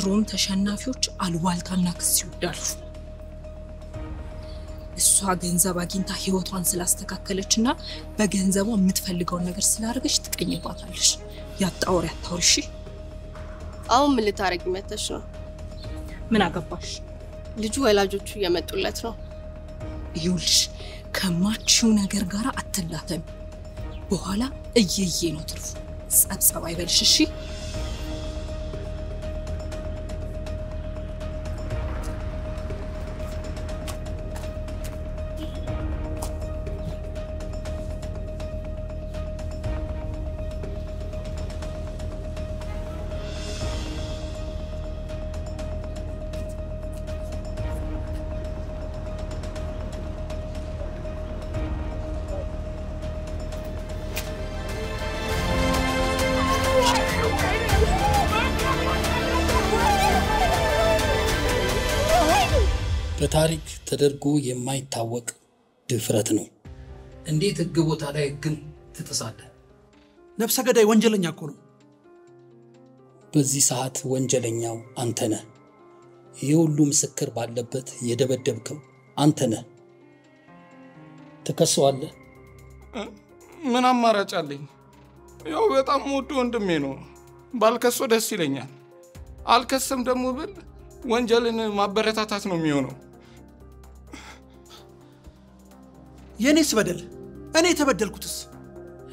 ሮም ተሸናፊዎች አልዋልታና ክስ ይወዳሉ። እሷ ገንዘብ አግኝታ ህይወቷን ስላስተካከለችና በገንዘቧ የምትፈልገው ነገር ስላደረገች ትቀኝባታለሽ። ያጣወር ያታውርሽ። አሁን ምን ልታረጊ መተሽ ነው? ምን አገባሽ? ልጁ ወላጆቹ እየመጡለት ነው። ይኸውልሽ ከማችው ነገር ጋር አትላተም። በኋላ እየየ ነው ትርፉ። ጸብጸብ አይበልሽ እሺ? በታሪክ ተደርጎ የማይታወቅ ድፍረት ነው። እንዴት ህግ ቦታ ላይ ህግን ትጥሳለህ? ነፍሰ ገዳይ ወንጀለኛ እኮ ነው። በዚህ ሰዓት ወንጀለኛው አንተ ነህ። ይህ ሁሉ ምስክር ባለበት የደበደብከው አንተ ነህ። ትከሰዋለህ። ምን አማራጭ አለኝ? ያው በጣም ወዶ ወንድሜ ነው። ባልከሶ ደስ ይለኛል። አልከሰም ደግሞ ብል ወንጀልን ማበረታታት ነው የሚሆነው። የኔስ በደል እኔ የተበደልኩትስ?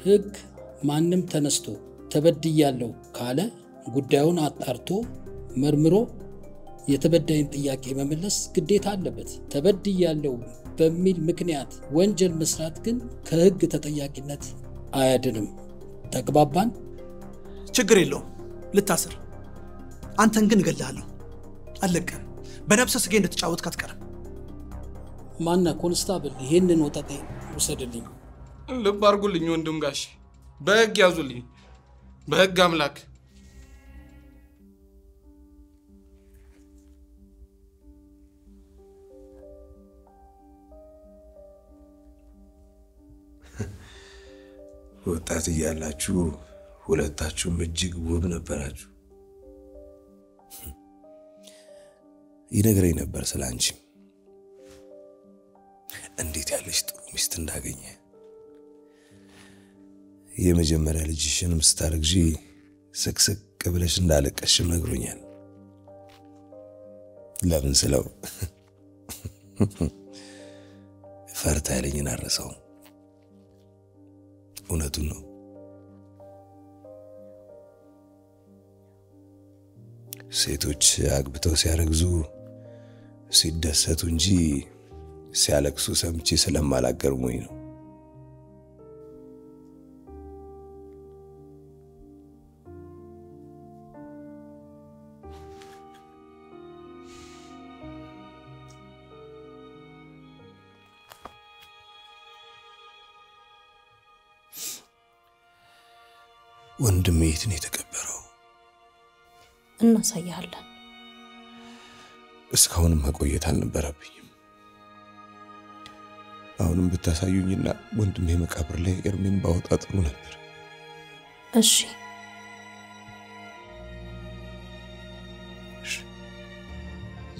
ህግ ማንም ተነስቶ ተበድያለሁ ካለ ጉዳዩን አጣርቶ መርምሮ የተበዳይን ጥያቄ መመለስ ግዴታ አለበት። ተበድያለሁ በሚል ምክንያት ወንጀል መስራት ግን ከህግ ተጠያቂነት አያድንም። ተግባባን? ችግር የለውም፣ ልታስር። አንተን ግን እገልሃለሁ። አለቀን። በነፍሰ ስጌ እንደተጫወትክ አትቀርም። ማና ኮንስታብል ይሄንን ወጣጤ ውሰድልኝ። ልብ አድርጉልኝ ወንድም ጋሽ፣ በህግ ያዙልኝ፣ በህግ አምላክ። ወጣት እያላችሁ ሁለታችሁም እጅግ ውብ ነበራችሁ። ይነግረኝ ነበር ስላንቺ እንዴት ያለሽ ጥሩ ሚስት እንዳገኘ። የመጀመሪያ ልጅሽንም ስታረግዢ ስቅስቅ ብለሽ እንዳለቀሽም ነግሮኛል። ለምን ስለው ፈርታ ያለኝን አረሰው። እውነቱን ነው። ሴቶች አግብተው ሲያረግዙ ሲደሰቱ እንጂ ሲያለቅሱ ሰምቼ ስለማላገርሙኝ ነው። ወንድሜ የት ነው የተቀበረው? እናሳያለን። እስካሁንም መቆየት አልነበረብኝም። አሁንም ብታሳዩኝና ወንድሜ መቃብር ላይ እርሜን ባወጣ ጥሩ ነበር። እሺ።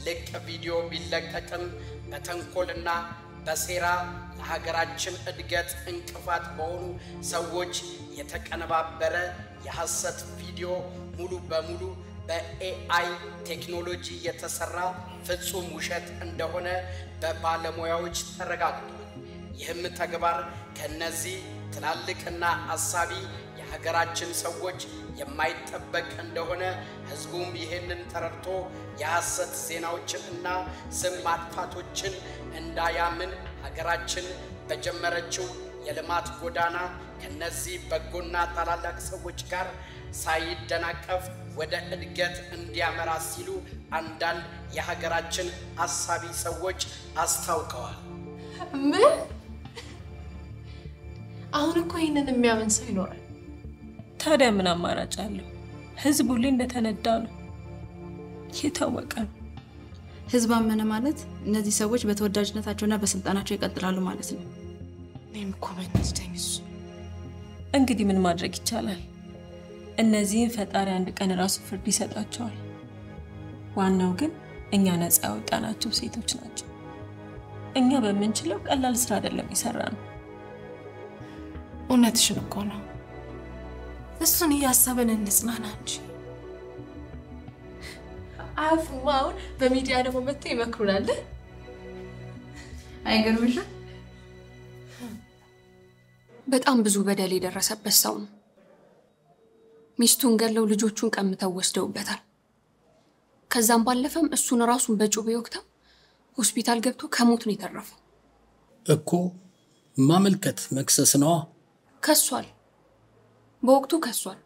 ልቅ ቪዲዮ ቢለቀቅም በተንኮልና በሴራ ለሀገራችን እድገት እንቅፋት በሆኑ ሰዎች የተቀነባበረ የሐሰት ቪዲዮ ሙሉ በሙሉ በኤአይ ቴክኖሎጂ የተሰራ ፍጹም ውሸት እንደሆነ በባለሙያዎች ተረጋግጧል። ይህም ተግባር ከነዚህ ትላልቅና አሳቢ የሀገራችን ሰዎች የማይጠበቅ እንደሆነ ህዝቡም ይህንን ተረድቶ የሐሰት ዜናዎችንና ስም ማጥፋቶችን እንዳያምን ሀገራችን በጀመረችው የልማት ጎዳና ከነዚህ በጎና ታላላቅ ሰዎች ጋር ሳይደናቀፍ ወደ እድገት እንዲያመራ ሲሉ አንዳንድ የሀገራችን አሳቢ ሰዎች አስታውቀዋል። ምን? አሁን እኮ ይህንን የሚያምን ሰው ይኖራል። ታዲያ ምን አማራጭ አለው? ህዝቡ ሁሌ እንደተነዳ ነው፣ የታወቀ ነው። ህዝብ አመነ ማለት እነዚህ ሰዎች በተወዳጅነታቸውና በስልጣናቸው ይቀጥላሉ ማለት ነው። እኔም እኮ መንስተኝ እሱ። እንግዲህ ምን ማድረግ ይቻላል? እነዚህን ፈጣሪ አንድ ቀን ራሱ ፍርድ ይሰጣቸዋል። ዋናው ግን እኛ ነፃ ያወጣናቸው ሴቶች ናቸው። እኛ በምንችለው ቀላል ስራ አይደለም የሰራነው። እውነትሽን እኮ ነው። እሱን እያሰብን እንጽናና እንጂ አፍማውን በሚዲያ ደግሞ መጥተው ይመክሩናል። አይገርምሽም? በጣም ብዙ በደል የደረሰበት ሰው ነው። ሚስቱን ገለው ልጆቹን ቀምተው ወስደውበታል። ከዛም ባለፈም እሱን ራሱን በጩቤ ወቅተው ሆስፒታል ገብቶ ከሞት ነው የተረፈው። እኮ ማመልከት መክሰስ ነው። ከሷል፣ በወቅቱ ከሷል።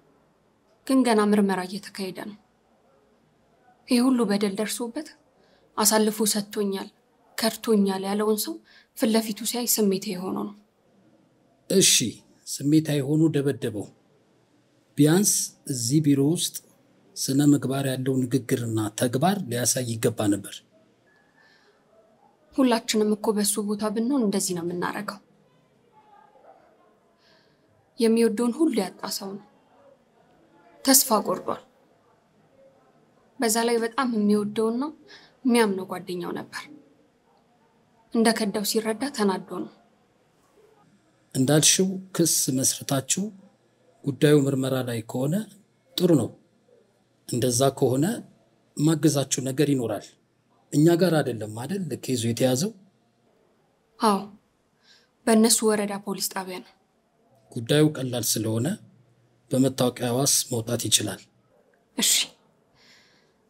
ግን ገና ምርመራ እየተካሄደ ነው። ይህ ሁሉ በደል ደርሶበት አሳልፎ ሰጥቶኛል፣ ከድቶኛል ያለውን ሰው ፊት ለፊቱ ሲያይ ስሜታዊ ሆኖ ነው። እሺ፣ ስሜታዊ ሆኖ ደበደበው። ቢያንስ እዚህ ቢሮ ውስጥ ስነ ምግባር ያለው ንግግርና ተግባር ሊያሳይ ይገባ ነበር። ሁላችንም እኮ በሱ ቦታ ብንሆን እንደዚህ ነው የምናረገው። የሚወደውን ሁሉ ያጣ ሰው ነው። ተስፋ ቆርጧል። በዛ ላይ በጣም የሚወደውና የሚያምነው ጓደኛው ነበር። እንደከዳው ሲረዳ ተናዶ ነው። እንዳልሽው ክስ መስርታችሁ ጉዳዩ ምርመራ ላይ ከሆነ ጥሩ ነው። እንደዛ ከሆነ ማገዛችሁ ነገር ይኖራል። እኛ ጋር አይደለም አይደል ኬዙ የተያዘው? አዎ፣ በእነሱ ወረዳ ፖሊስ ጣቢያ ነው። ጉዳዩ ቀላል ስለሆነ በመታወቂያ ዋስ መውጣት ይችላል። እሺ፣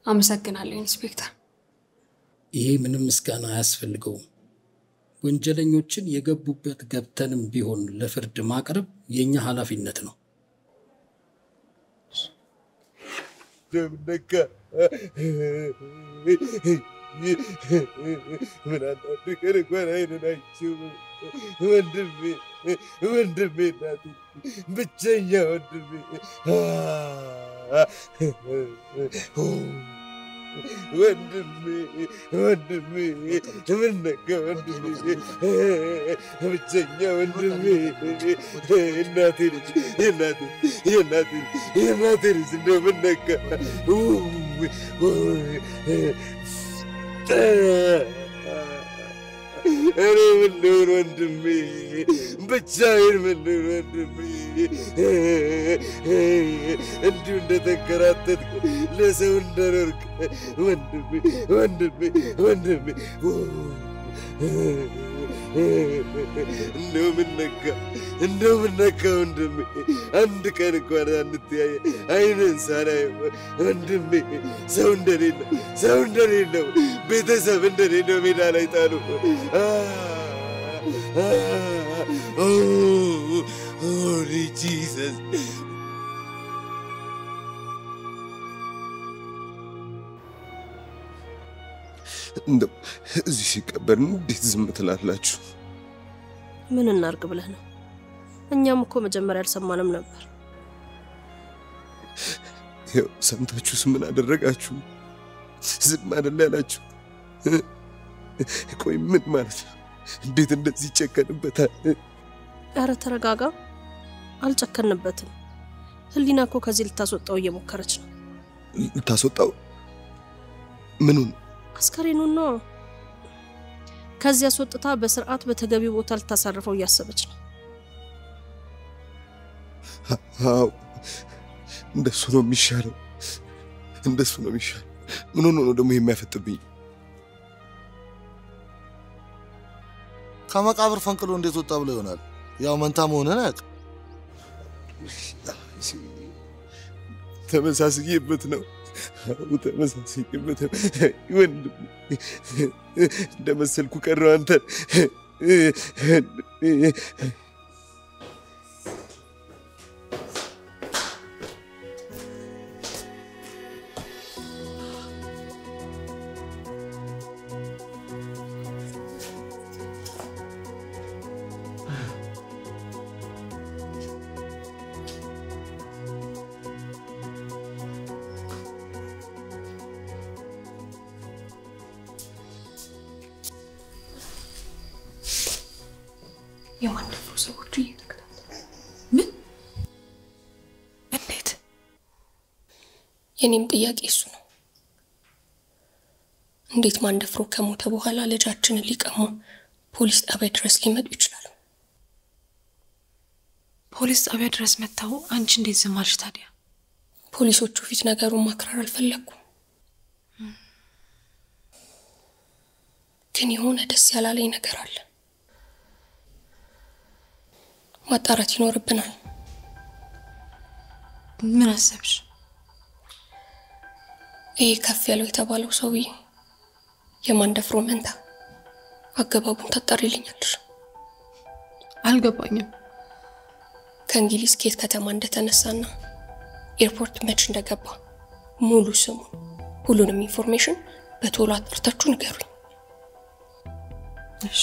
አመሰግናለሁ ኢንስፔክተር። ይሄ ምንም ምስጋና አያስፈልገውም። ወንጀለኞችን የገቡበት ገብተንም ቢሆን ለፍርድ ማቅረብ የኛ ኃላፊነት ነው። ደምነካ ምን አንዳንድ ቀን እንኳን አይንን አይቼው ወንድሜ እናቴ ብቸኛ ወንድሜ ወንድሜ ምን ነካ ወንድሜ ብቸኛ ወንድሜ እናቴ ልጅ የእናቴ ልጅ እንደው ምን ነካ እኔ ምን ልሁን ወንድሜ ብቻዬን ምን ልሁን ወንድሜ እንዲሁ እንደተንከራተትክ ለሰው እንደኖርክ ወንድሜ እንደው ምን ነካ ወንድሜ አንድ ቀን እንኳን አንተያየ አይንን ሳላይ ወንድሜ ሰው እንደሌለው ቤተሰብ እንደሌለው ሜዳ ላይ ጣሉ። ሆሊ ጂሰስ እንደው እዚህ ሲቀበር እንዴት ዝም ትላላችሁ? ምን እናርግ ብለህ ነው? እኛም እኮ መጀመሪያ አልሰማንም ነበር። ይኸው ሰምታችሁስ ምን አደረጋችሁ? ዝም አይደል ያላችሁ? ቆይ ምን ማለት ነው? እንዴት እንደዚህ ይጨከንበታል? ኧረ ተረጋጋ። አልጨከንበትም። ህሊና እኮ ከዚህ ልታስወጣው እየሞከረች ነው። ልታስወጣው? ምኑን? አስከሬኑን ነው። ከዚህ አስወጥታ በስርዓት በተገቢው ቦታ ልታሳርፈው እያሰበች ነው። አዎ፣ እንደሱ ነው የሚሻለው። ምን ሆኖ ነው ደግሞ የሚያፈጥብኝ? ከመቃብር ፈንቅሎ እንዴት ወጣ ብሎ ይሆናል? ያው መንታ መሆንህን አያውቅም። ተመሳስዬበት ነው ወንድሜ። እንደመሰልኩ ቀረው አንተን። የማንደፍሩ ሰዎች እየተከታተሉ ምን? እንዴት? የኔም ጥያቄ እሱ ነው። እንዴት ማንደፍሮ ከሞተ በኋላ ልጃችንን ሊቀሙ ፖሊስ ጣቢያ ድረስ ሊመጡ ይችላሉ? ፖሊስ ጣቢያ ድረስ መጥተው አንቺ እንዴት ዝም አልሽ ታዲያ? ፖሊሶቹ ፊት ነገሩን ማክረር አልፈለኩም። ግን የሆነ ደስ ያላለኝ ነገር አለ። ማጣራት ይኖርብናል። ምን አሰብሽ? ይሄ ከፍ ያለው የተባለው ሰውዬ የማንደፍሮ መንታ አገባቡን ታጣሪልኛለሽ? አልገባኝም። ከእንግሊዝ ኬት ከተማ እንደተነሳና ኤርፖርት መች እንደገባ ሙሉ ስሙን፣ ሁሉንም ኢንፎርሜሽን በቶሎ አጣርታችሁ ንገሩኝ። እሺ።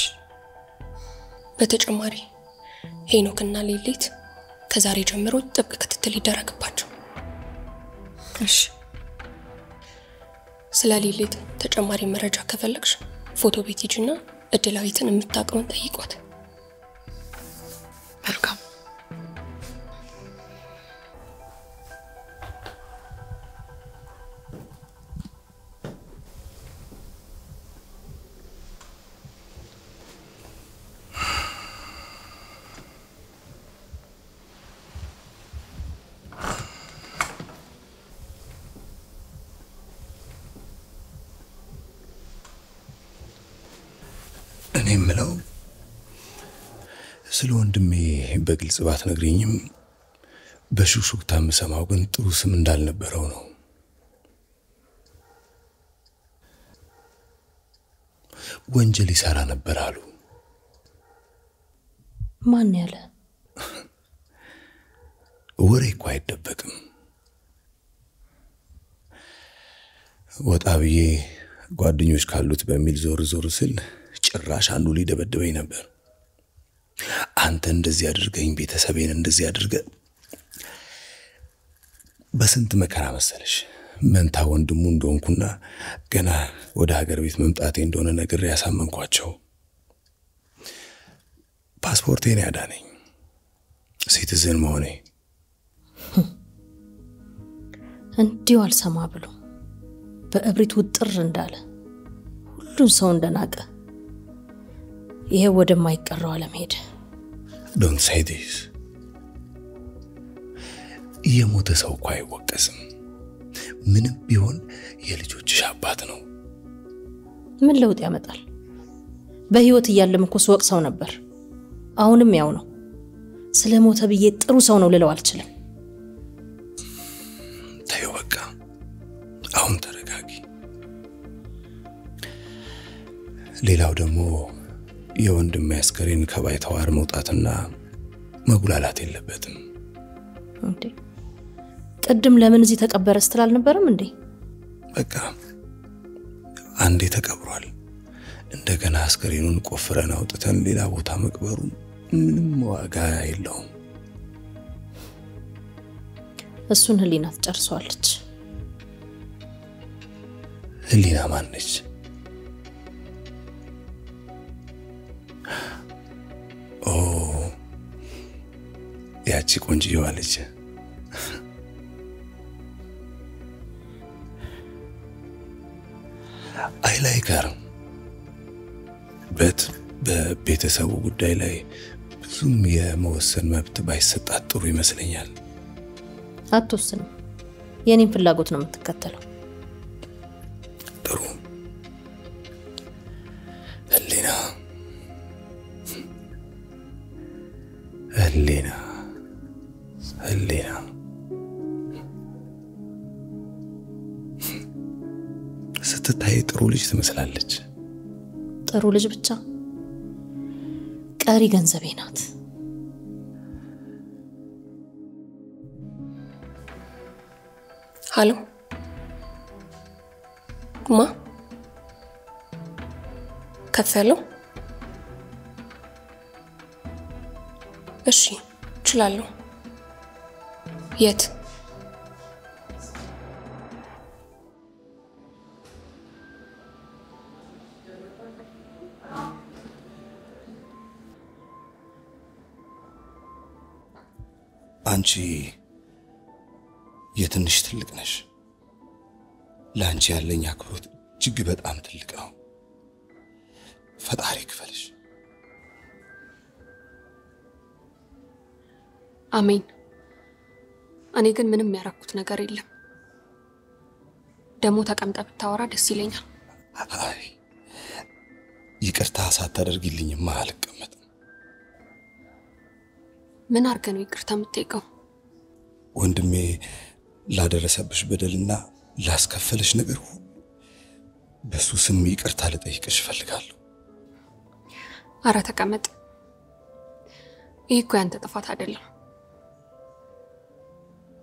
በተጨማሪ ሄኖክና ሌሊት ከዛሬ ጀምሮ ጥብቅ ክትትል ይደረግባቸው። እሺ። ስለ ሌሊት ተጨማሪ መረጃ ከፈለግሽ ፎቶ ቤት ሂጂና እድላዊትን የምታውቀውን ጠይቋት። መልካም። እኔ የምለው ስለ ወንድሜ በግልጽ ባትነግሪኝም በሹክሹክታ የምሰማው ግን ጥሩ ስም እንዳልነበረው ነው። ወንጀል ይሰራ ነበር አሉ። ማን ያለ? ወሬ እኮ አይደበቅም። ወጣ ብዬ ጓደኞች ካሉት በሚል ዞር ዞር ስል ጭራሽ አንዱ ሊደበድበኝ ነበር። አንተ እንደዚህ አድርገኝ፣ ቤተሰቤን እንደዚህ አድርገ በስንት መከራ መሰለሽ መንታ ወንድሙ እንደሆንኩና ገና ወደ ሀገር ቤት መምጣቴ እንደሆነ ነገር ያሳመንኳቸው። ፓስፖርቴን ያዳነኝ ሲቲዝን መሆኔ እንዲሁ አልሰማ ብሎ በእብሪት ውጥር እንዳለ ሁሉን ሰው እንደናቀ ይሄ ወደማይቀረው ዓለም ሄደ። Don't say this. የሞተ ሰው እኮ አይወቀስም። ምንም ቢሆን የልጆችሽ አባት ነው። ምን ለውጥ ያመጣል? በህይወት እያለም እኮ ወቅሰው ነበር። አሁንም ያው ነው። ስለሞተ ብዬ ጥሩ ሰው ነው ልለው አልችልም። ተይው በቃ። አሁን ተረጋጊ። ሌላው ደግሞ የወንድም አስከሬን ከባይተዋር መውጣትና መጉላላት የለበትም። እንዴ ቅድም ለምን እዚህ ተቀበረ ስትል አልነበረም እንዴ? በቃ አንዴ ተቀብሯል። እንደገና አስከሬኑን ቆፍረን አውጥተን ሌላ ቦታ መቅበሩ ምንም ዋጋ የለውም። እሱን ህሊና ትጨርሷለች። ህሊና ማን ነች? ያቺ ቆንጆዋ ልጅ I like her በቤተሰቡ ጉዳይ ላይ ብዙም የመወሰን መብት ባይሰጣት ጥሩ ይመስለኛል። አትወስንም። የኔን ፍላጎት ነው የምትከተለው። ጥሩ ህሊና ስትታይ ጥሩ ልጅ ትመስላለች። ጥሩ ልጅ ብቻ ቀሪ ገንዘቤ ናት። ሃሎ ማ ከፈለው? እሺ እችላለሁ። የት? አንቺ የትንሽ ትልቅ ነሽ። ለአንቺ ያለኝ አክብሮት እጅግ በጣም ትልቅ ነው። ፈጣሪ ክፈልሽ። አሜን። እኔ ግን ምንም ያረኩት ነገር የለም። ደሞ ተቀምጣ ብታወራ ደስ ይለኛል። አይ ይቅርታ ሳታደርጊልኝማ አልቀመጥም። ምን አርገ ነው ይቅርታ የምትጠይቀው? ወንድሜ ላደረሰብሽ በደልና ላስከፈለሽ ነገር ሁሉ በሱ ስም ይቅርታ ልጠይቅሽ እፈልጋለሁ። አረ ተቀመጥ። ይህ እኮ ያንተ ጥፋት አይደለም።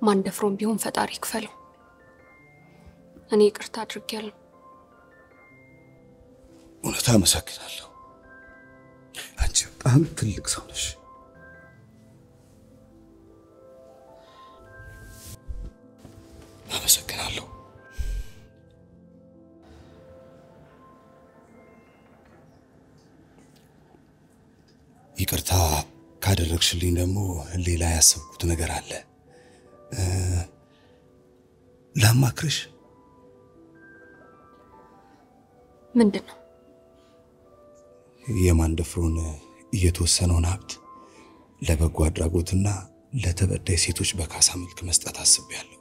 ማን ደፍሮም ቢሆን ፈጣሪ ይክፈለው። እኔ ይቅርታ አድርጌያለሁ። እውነት አመሰግናለሁ። አንቺ በጣም ትልቅ ሰው ነሽ። አመሰግናለሁ። ይቅርታ ካደረግሽልኝ ደግሞ ሌላ ያሰብኩት ነገር አለ። ላማክርሽ። ምንድነው? የማንደፍሮን የተወሰነውን ሀብት ለበጎ አድራጎትና ለተበዳይ ሴቶች በካሳ መልክ መስጠት አስቤያለሁ።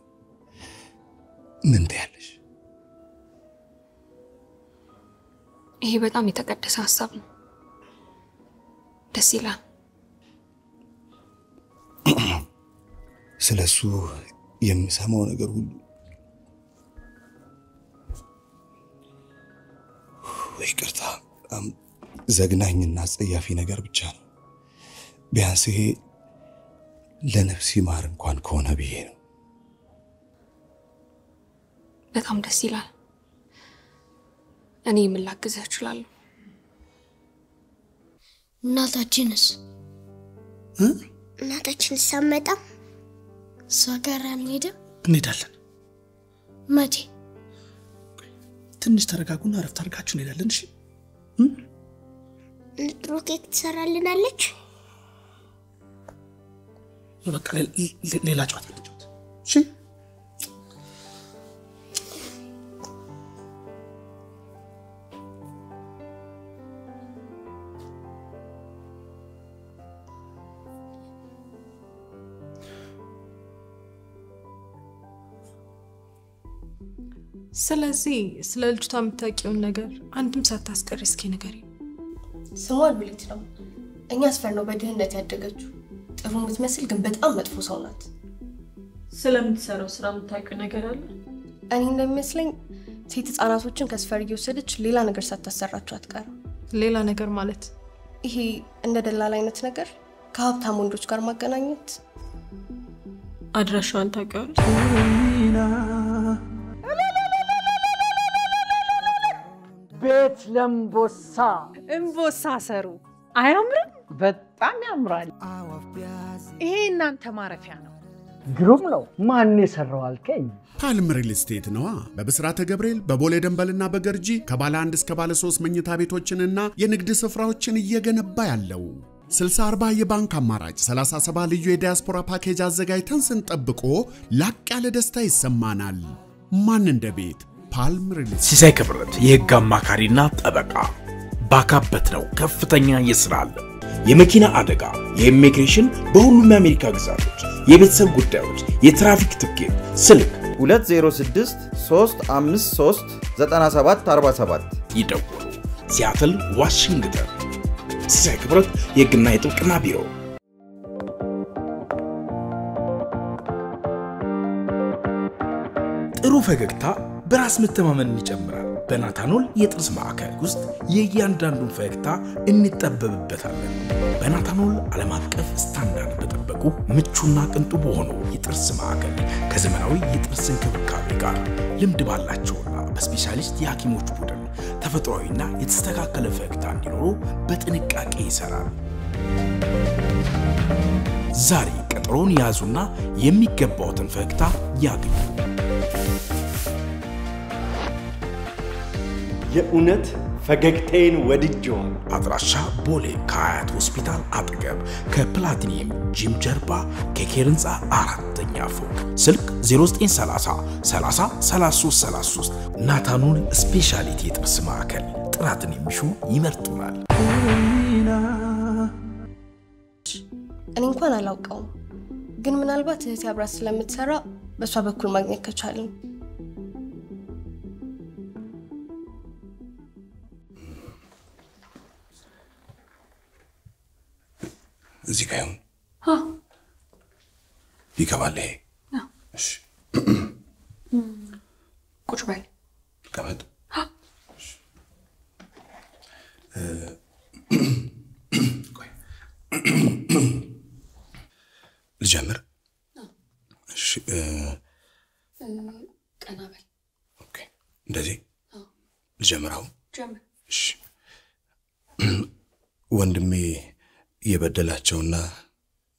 ምን ትያለሽ? ይሄ በጣም የተቀደሰ ሐሳብ ነው። ደስ ይላል። ስለሱ የምሰማው ነገር ሁሉ ይቅርታ ዘግናኝና አጸያፊ ነገር ብቻ ነው። ቢያንስ ይሄ ለነፍስ ይማር እንኳን ከሆነ ብዬ ነው። በጣም ደስ ይላል። እኔ ምን ላግዝህ እችላለሁ? እናታችንስ እናታችንስ አትመጣም? እሷ ጋር አንሄድም? እንሄዳለን። መቼ? ትንሽ ተረጋጉና አረፍት አድርጋችሁ እንሄዳለን። እሺ ንጥሩ ኬክ ትሰራልናለች። በቃ ሌላ ጨዋታ እንጫወት። እሺ ስለዚህ ስለ ልጅቷ የምታውቂውን ነገር አንድም ሳታስቀሪ እስኪ ንገሪ። ስሟ ሉሊት ነው። እኛ አስፈር ነው በድህነት ያደገችው። ጥሩ የምትመስል ግን በጣም መጥፎ ሰው ናት። ስለምትሰራው ስራ የምታውቂው ነገር አለ? እኔ እንደሚመስለኝ ሴት ህጻናቶችን ከስፈር እየወሰደች ሌላ ነገር ሳታሰራቸው አትቀርም። ሌላ ነገር ማለት? ይሄ እንደ ደላላ አይነት ነገር ከሀብታም ወንዶች ጋር ማገናኘት። አድራሻዋን ታውቂዋለሽ? ቤት ለምቦሳ እምቦሳ ሰሩ አያምርም? በጣም ያምራል። ይሄ እናንተ ማረፊያ ነው። ግሩም ነው። ማን የሰራው አልከኝ? ፓልም ሪል ስቴት ነዋ። በብስራተ ገብርኤል በቦሌ ደንበልና በገርጂ ከባለ 1 እስከ ባለ 3 መኝታ ቤቶችንና የንግድ ስፍራዎችን እየገነባ ያለው 60/40 የባንክ አማራጭ 37 ልዩ የዲያስፖራ ፓኬጅ አዘጋጅተን ስንጠብቆ ላቅ ያለ ደስታ ይሰማናል። ማን እንደ ቤት ፓልም ሪል ስቴት። ሲሳይ ክብረት የህግ አማካሪና ጠበቃ ባካበት ነው። ከፍተኛ የሥራ አለ። የመኪና አደጋ፣ የኢሚግሬሽን፣ በሁሉም የአሜሪካ ግዛቶች የቤተሰብ ጉዳዮች፣ የትራፊክ ትኬት፣ ስልክ 206 353 9747 ይደውሉ። ሲያትል ዋሽንግተን። ሲሳይ ክብረት የህግና የጥብቅና ቢሮ። ጥሩ ፈገግታ በራስ መተማመንን ይጨምራል። በናታኖል የጥርስ ማዕከል ውስጥ የእያንዳንዱን ፈገግታ እንጠበብበታለን። በናታኖል ዓለም አቀፍ ስታንዳርድ በጠበቁ ምቹና ቅንጡ በሆኑ የጥርስ ማዕከል ከዘመናዊ የጥርስ እንክብካቤ ጋር ልምድ ባላቸውና በስፔሻሊስት የሐኪሞች ቡድን ተፈጥሯዊና የተስተካከለ ፈገግታ እንዲኖሩ በጥንቃቄ ይሰራል። ዛሬ ቀጠሮን ያዙና የሚገባውትን ፈገግታ ያግኙ። የእውነት ፈገግታዬን ወድጄዋል። አድራሻ ቦሌ ከአያት ሆስፒታል አጠገብ ከፕላቲኒየም ጂም ጀርባ ከኬር ህንፃ 4ኛ ፎቅ። ስልክ 0930 30 33 33። ናታኖል ስፔሻሊቲ የጥርስ ማዕከል ጥራትን የሚሹ ይመርጡናል። እኔ እንኳን አላውቀውም፣ ግን ምናልባት እህቴ አብራት ስለምትሰራ በሷ በኩል ማግኘት ከቻልን እዚህ ጋር ይሁን። ይገባል። እሺ ቁጭ በል። ቀመጥ። ቆይ ልጀምር። እሺ ቀና በል። ኦኬ እንደዚህ ልጀምራው። ጀምር። እሺ ወንድሜ የበደላቸውና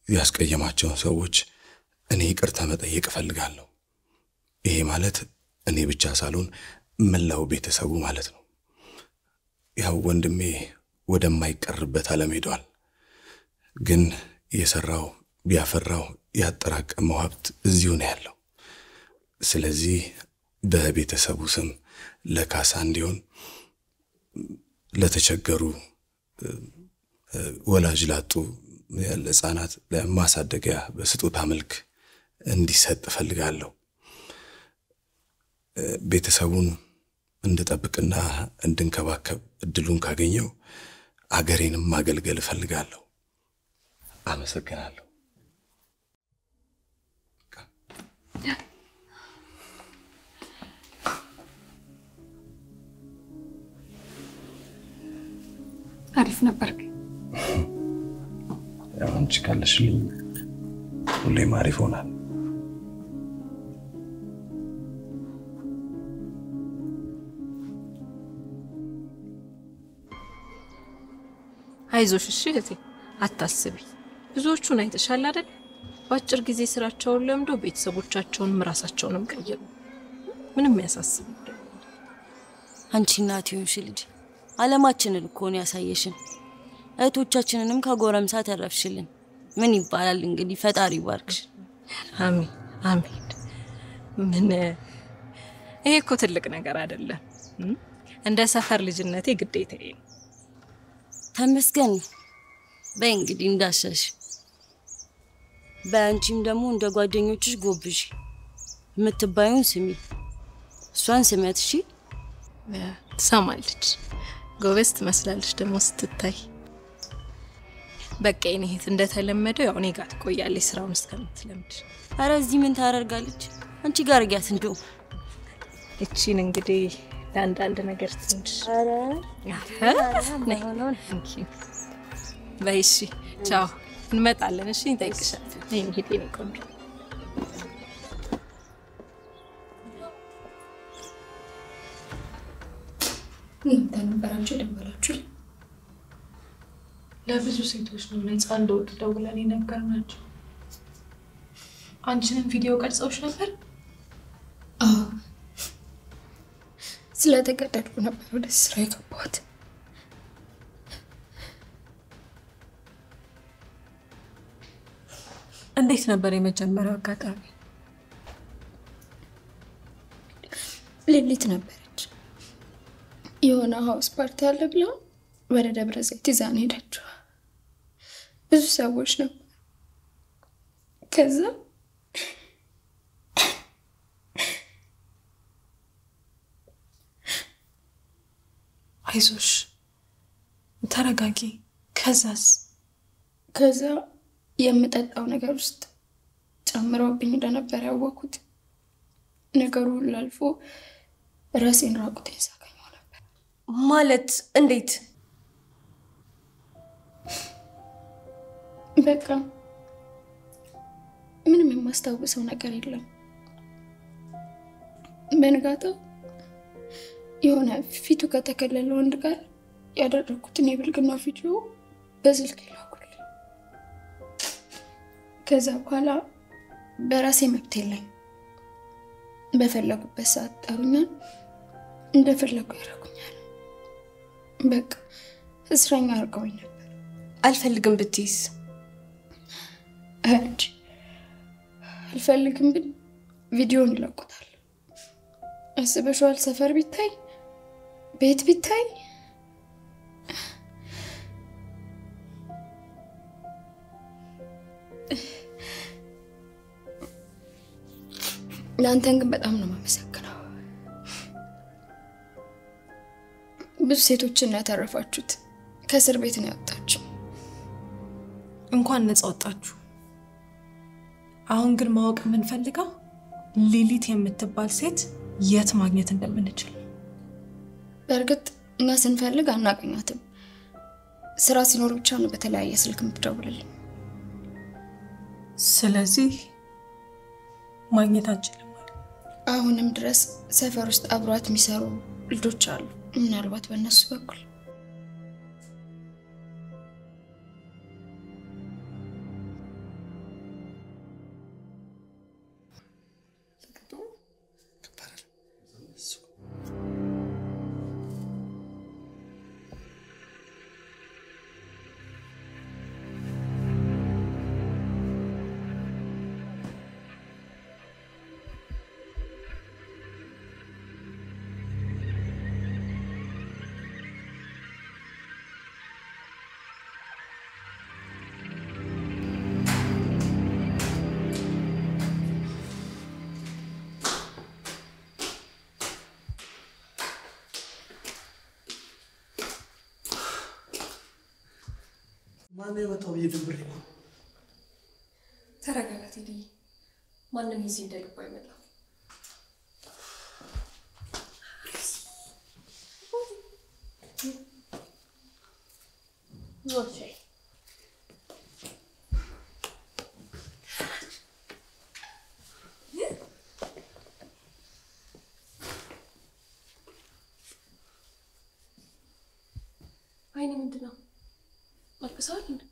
ያስቀየማቸውን ሰዎች እኔ ይቅርታ መጠየቅ እፈልጋለሁ። ይሄ ማለት እኔ ብቻ ሳልሆን መላው ቤተሰቡ ማለት ነው። ያው ወንድሜ ወደማይቀርበት ዓለም ሄዷል። ግን የሰራው ቢያፈራው ያጠራቀመው ሀብት እዚሁ ነው ያለው። ስለዚህ በቤተሰቡ ስም ለካሳ እንዲሆን ለተቸገሩ ወላጅ ላጡ ለሕፃናት ለማሳደጊያ በስጦታ መልክ እንዲሰጥ ፈልጋለሁ። ቤተሰቡን እንድጠብቅና እንድንከባከብ እድሉን ካገኘው አገሬንም ማገልገል ፈልጋለሁ። አመሰግናለሁ። አሪፍ ነበር። አንቺ ካለሽልኝ ሁሌም አሪፍ ሆናል። አይዞሽ እሺ እህቴ፣ አታስቢ። ብዙዎቹን አይተሻል አይደል? በአጭር ጊዜ ስራቸውን ለምዶ ቤተሰቦቻቸውንም ራሳቸውንም ቀየሩ። ምንም ያሳስብ አይደል? አንቺ እናት ይሁንሽ ልጅ፣ ዓለማችንን እኮ ነው ያሳየሽን። እህቶቻችንንም ከጎረምሳ ተረፍሽልን። ምን ይባላል እንግዲህ፣ ፈጣሪ ይባርክሽ። አሜን አሜን። ምን ይሄ እኮ ትልቅ ነገር አይደለም። እንደ ሰፈር ልጅነቴ ግዴታዬ ነው። ተመስገን። በእንግዲህ እንዳሻሽ በአንቺም ደግሞ እንደ ጓደኞችሽ ጎብዥ። የምትባዩን ስሚ፣ እሷን ስሚያት። እሺ ትሰማለች። ጎበዝ ትመስላለች ደግሞ ስትታይ። በቃ እኔ እህት እንደተለመደው ያው እኔ ጋር ትቆያለች ስራውን እስከምትለምድ። አረ እዚህ ምን ታደርጋለች? አንቺ ጋር ያት እንደው እቺን እንግዲህ ለአንዳንድ ነገር ትንሽ አረ ነይ በይሺ። ቻው፣ እንመጣለን። እሺ እንጠይቅሻለን። ነይ ሄዴ ነው ቆንጆ። ተነበራችሁ ደወላችሁ? ለብዙ ሴቶች ነው ነፃ እንደወጡ ደውለን የነገርናቸው። አንቺንም ቪዲዮ ቀርጸውሽ ነበር? አዎ፣ ስለተገደድኩ ነበር ወደ ስራ የገባሁት። እንዴት ነበር የመጀመሪያው አጋጣሚ? ሌሊት ነበረች። የሆነ ሃውስ ፓርቲ አለ ብላ ወደ ደብረ ዘይት ይዛን ሄደችው። ብዙ ሰዎች ነበር። ከዛ አይዞሽ፣ ተረጋጊ። ከዛ የምጠጣው ነገር ውስጥ ጨምረውብኝ እንደነበር ያወኩት። ነገሩ ላልፎ ራሴን ራቁቴን ሳገኘው ነበር። ማለት እንዴት? በቃ ምንም የማስታውሰው ነገር የለም። በንጋታው የሆነ ፊቱ ከተከለለ ወንድ ጋር ያደረኩትን የብልግና ቪዲዮ በስልክ ላኩልኝ። ከዛ በኋላ በራሴ መብት የለኝ። በፈለጉበት ሰዓት ጠሩኛል፣ እንደፈለጉ ያደርጉኛል። በቃ እስረኛ አድርገውኝ ነበር። አልፈልግም ብትይስ? አልፈልግም ብል ቪዲዮን ይለቁታል። አስበሽዋል? ሰፈር ቢታይ፣ ቤት ቢታይ። ለአንተን ግን በጣም ነው የማመሰግነው። ብዙ ሴቶችን ያተረፋችሁት፣ ከእስር ቤት ነው ያወጣችሁ። እንኳን ነፃ ወጣችሁ። አሁን ግን ማወቅ የምንፈልገው ሊሊት የምትባል ሴት የት ማግኘት እንደምንችል። በእርግጥ እኛ ስንፈልግ አናገኛትም። ስራ ሲኖር ብቻ ነው በተለያየ ስልክ የምትደውልልን። ስለዚህ ማግኘት አንችልም። አሁንም ድረስ ሰፈር ውስጥ አብሯት የሚሰሩ ልጆች አሉ። ምናልባት በእነሱ በኩል ማን የመጣው እየደብር ነው? ተረጋጋት እንዴ። ማንም እዚህ እንደልባ አይመጣም። ወርቼ አይኔ ምንድነው? አልቅሰዋል እንዴ?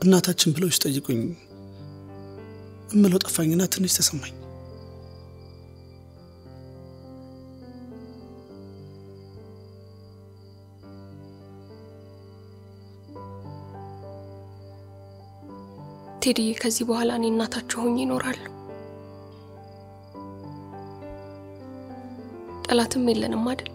እናታችን ብለው ሲጠይቁኝ እምለው ጠፋኝና ትንሽ ተሰማኝ። ቴዲ ከዚህ በኋላ እኔ እናታችሁ ሆኜ እኖራለሁ። ጠላትም የለንም አይደል?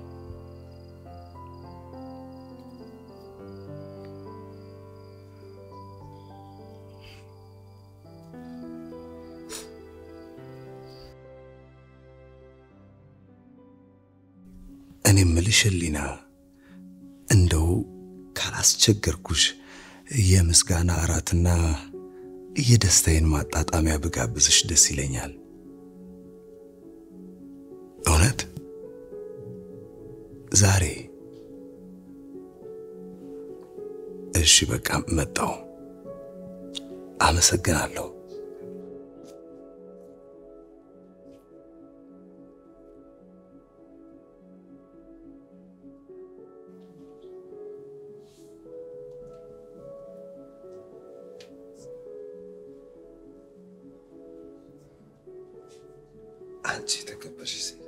እኔ የምልሽ ህሊና፣ እንደው ካላስቸገርኩሽ የምስጋና እራትና የደስታዬን ማጣጣሚያ ብጋብዝሽ ደስ ይለኛል። እውነት ዛሬ? እሺ በቃ መጣሁ። አመሰግናለሁ። አንቺ ተከበርሽ ሴት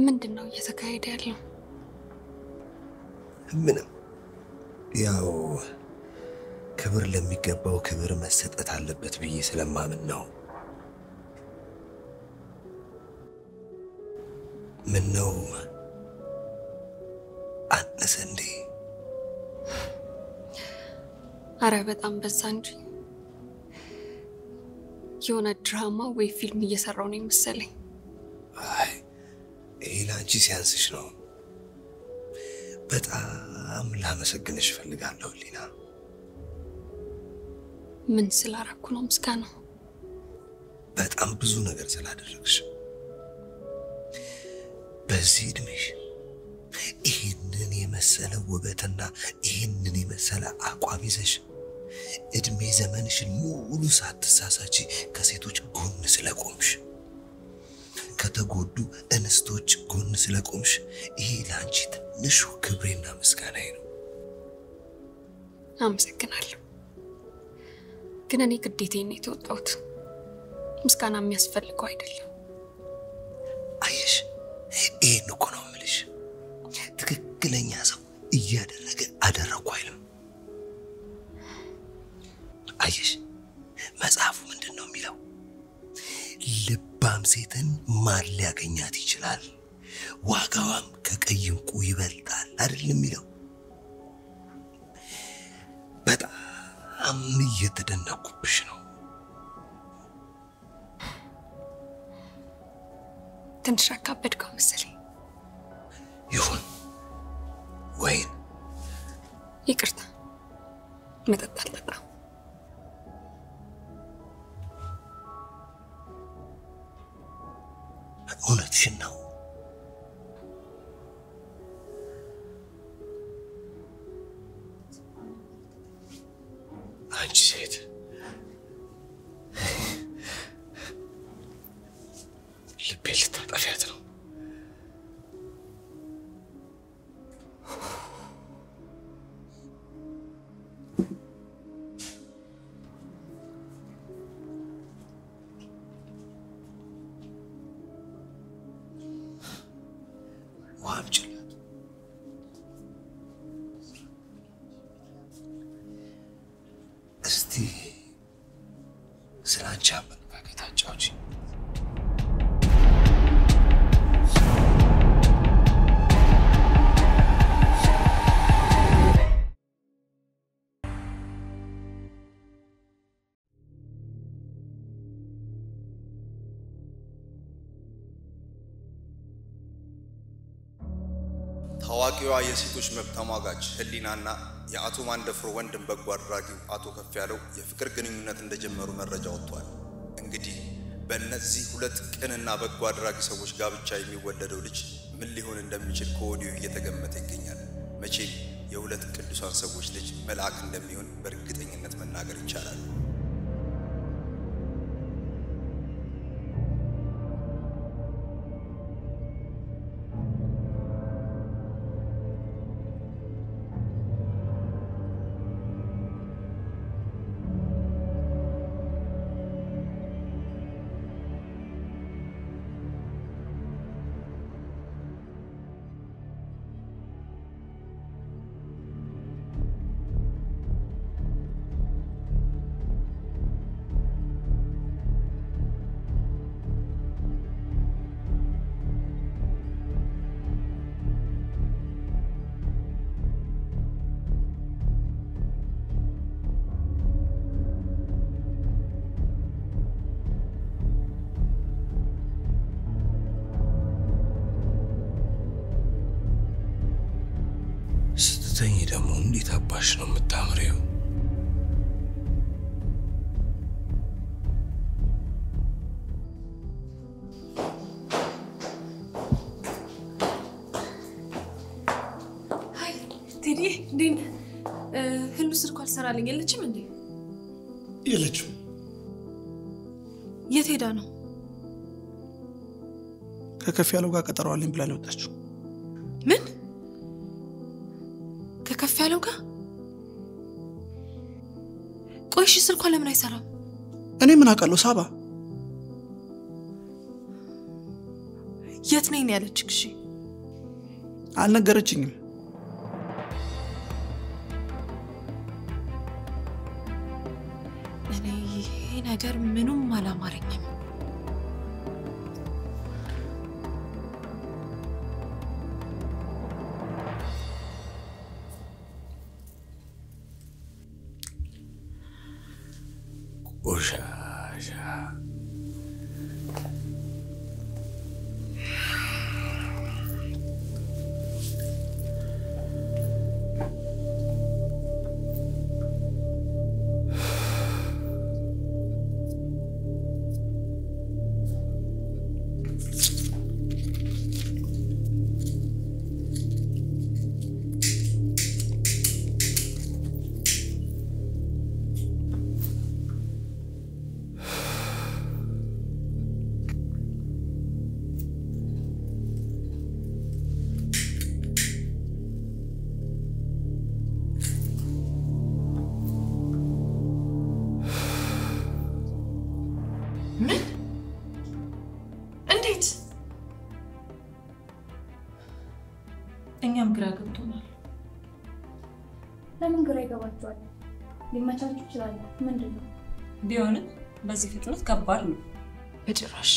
ምንድነው እየተካሄደ ያለው? ምንም፣ ያው ክብር ለሚገባው ክብር መሰጠት አለበት ብዬ ስለማምን ነው። ምን ነው አነሰ እንዴ? አረ በጣም በዛ እንጂ የሆነ ድራማ ወይ ፊልም እየሰራው ነው መሰለኝ። አይ ይሄ ላንቺ ሲያንስሽ ነው። በጣም ላመሰግንሽ እፈልጋለሁ ሊና። ምን ስላረኩ ነው ምስጋና? በጣም ብዙ ነገር ስላደረግሽ። በዚህ እድሜሽ ይህንን የመሰለ ውበትና ይህንን የመሰለ አቋም ይዘሽ እድሜ ዘመንሽን ሙሉ ሳትሳሳቺ ከሴቶች ጎን ስለቆምሽ፣ ከተጎዱ እንስቶች ጎን ስለቆምሽ ይሄ ላንቺ ትንሹ ክብሬና ምስጋናዬ ነው። አመሰግናለሁ። ግን እኔ ግዴታዬን ነው የተወጣሁት። ምስጋና የሚያስፈልገው አይደለም። አየሽ፣ ይሄን እኮ ነው የምልሽ። ትክክለኛ ሰው እያደረገ አደረኩ አይልም። አየሽ፣ መጽሐፉ ምንድን ነው የሚለው? ልባም ሴትን ማን ሊያገኛት ይችላል? ዋጋዋም ከቀይ ዕንቁ ይበልጣል አይደል የሚለው? በጣም እየተደነቅኩብሽ ነው። ትንሽ አካበድከው መሰለኝ። ይሁን ወይን ይቅርታ፣ መጠጥ አልጠጣም። እውነትሽን ነው። አንቺ ሴት ልቤ ልታጠፊያት ነው። እስቲ ስላንቺ አመለካከት አጫውቺ። ታዋቂዋ የሴቶች መብት ተሟጋች ህሊናና የአቶ ማንደፍሮ ወንድም በጎ አድራጊው አቶ ከፍያለው የፍቅር ግንኙነት እንደጀመሩ መረጃ ወጥቷል። እንግዲህ በእነዚህ ሁለት ቅንና በጎ አድራጊ ሰዎች ጋብቻ የሚወለደው ልጅ ምን ሊሆን እንደሚችል ከወዲሁ እየተገመተ ይገኛል። መቼም የሁለት ቅዱሳን ሰዎች ልጅ መልአክ እንደሚሆን በእርግጠኝነት መናገር ይቻላል። ስትተኝ ደግሞ እንዴት አባሽ ነው የምታምሪው? ሃይ ቴዲ፣ ዲን ህሉ ስልኳ አልሰራልኝ የለችም እንዴ? የለችም። የት ሄዳ ነው? ከከፍያለው ጋር ቀጠሮ አለኝ ብላ ነው የወጣችው። ምን? ከከፍያለው ጋር? ቆይ እሺ ስልኳ ለምን አይሰራም? እኔ ምን አውቃለሁ ሳባ? የት ነኝ ያለችክ? እሺ አልነገረችኝም። እኔ ይሄ ነገር ምንም አላማረኝም። ቆሻሻ ምን? እንዴት? እኛም ግራ ገብቶናል። ለምን ግራ ይገባችኋል? ሊመቻቹ ይችላል። ምንድነው? ቢሆንም በዚህ ፍጥነት ከባድ ነው። በጭራሽ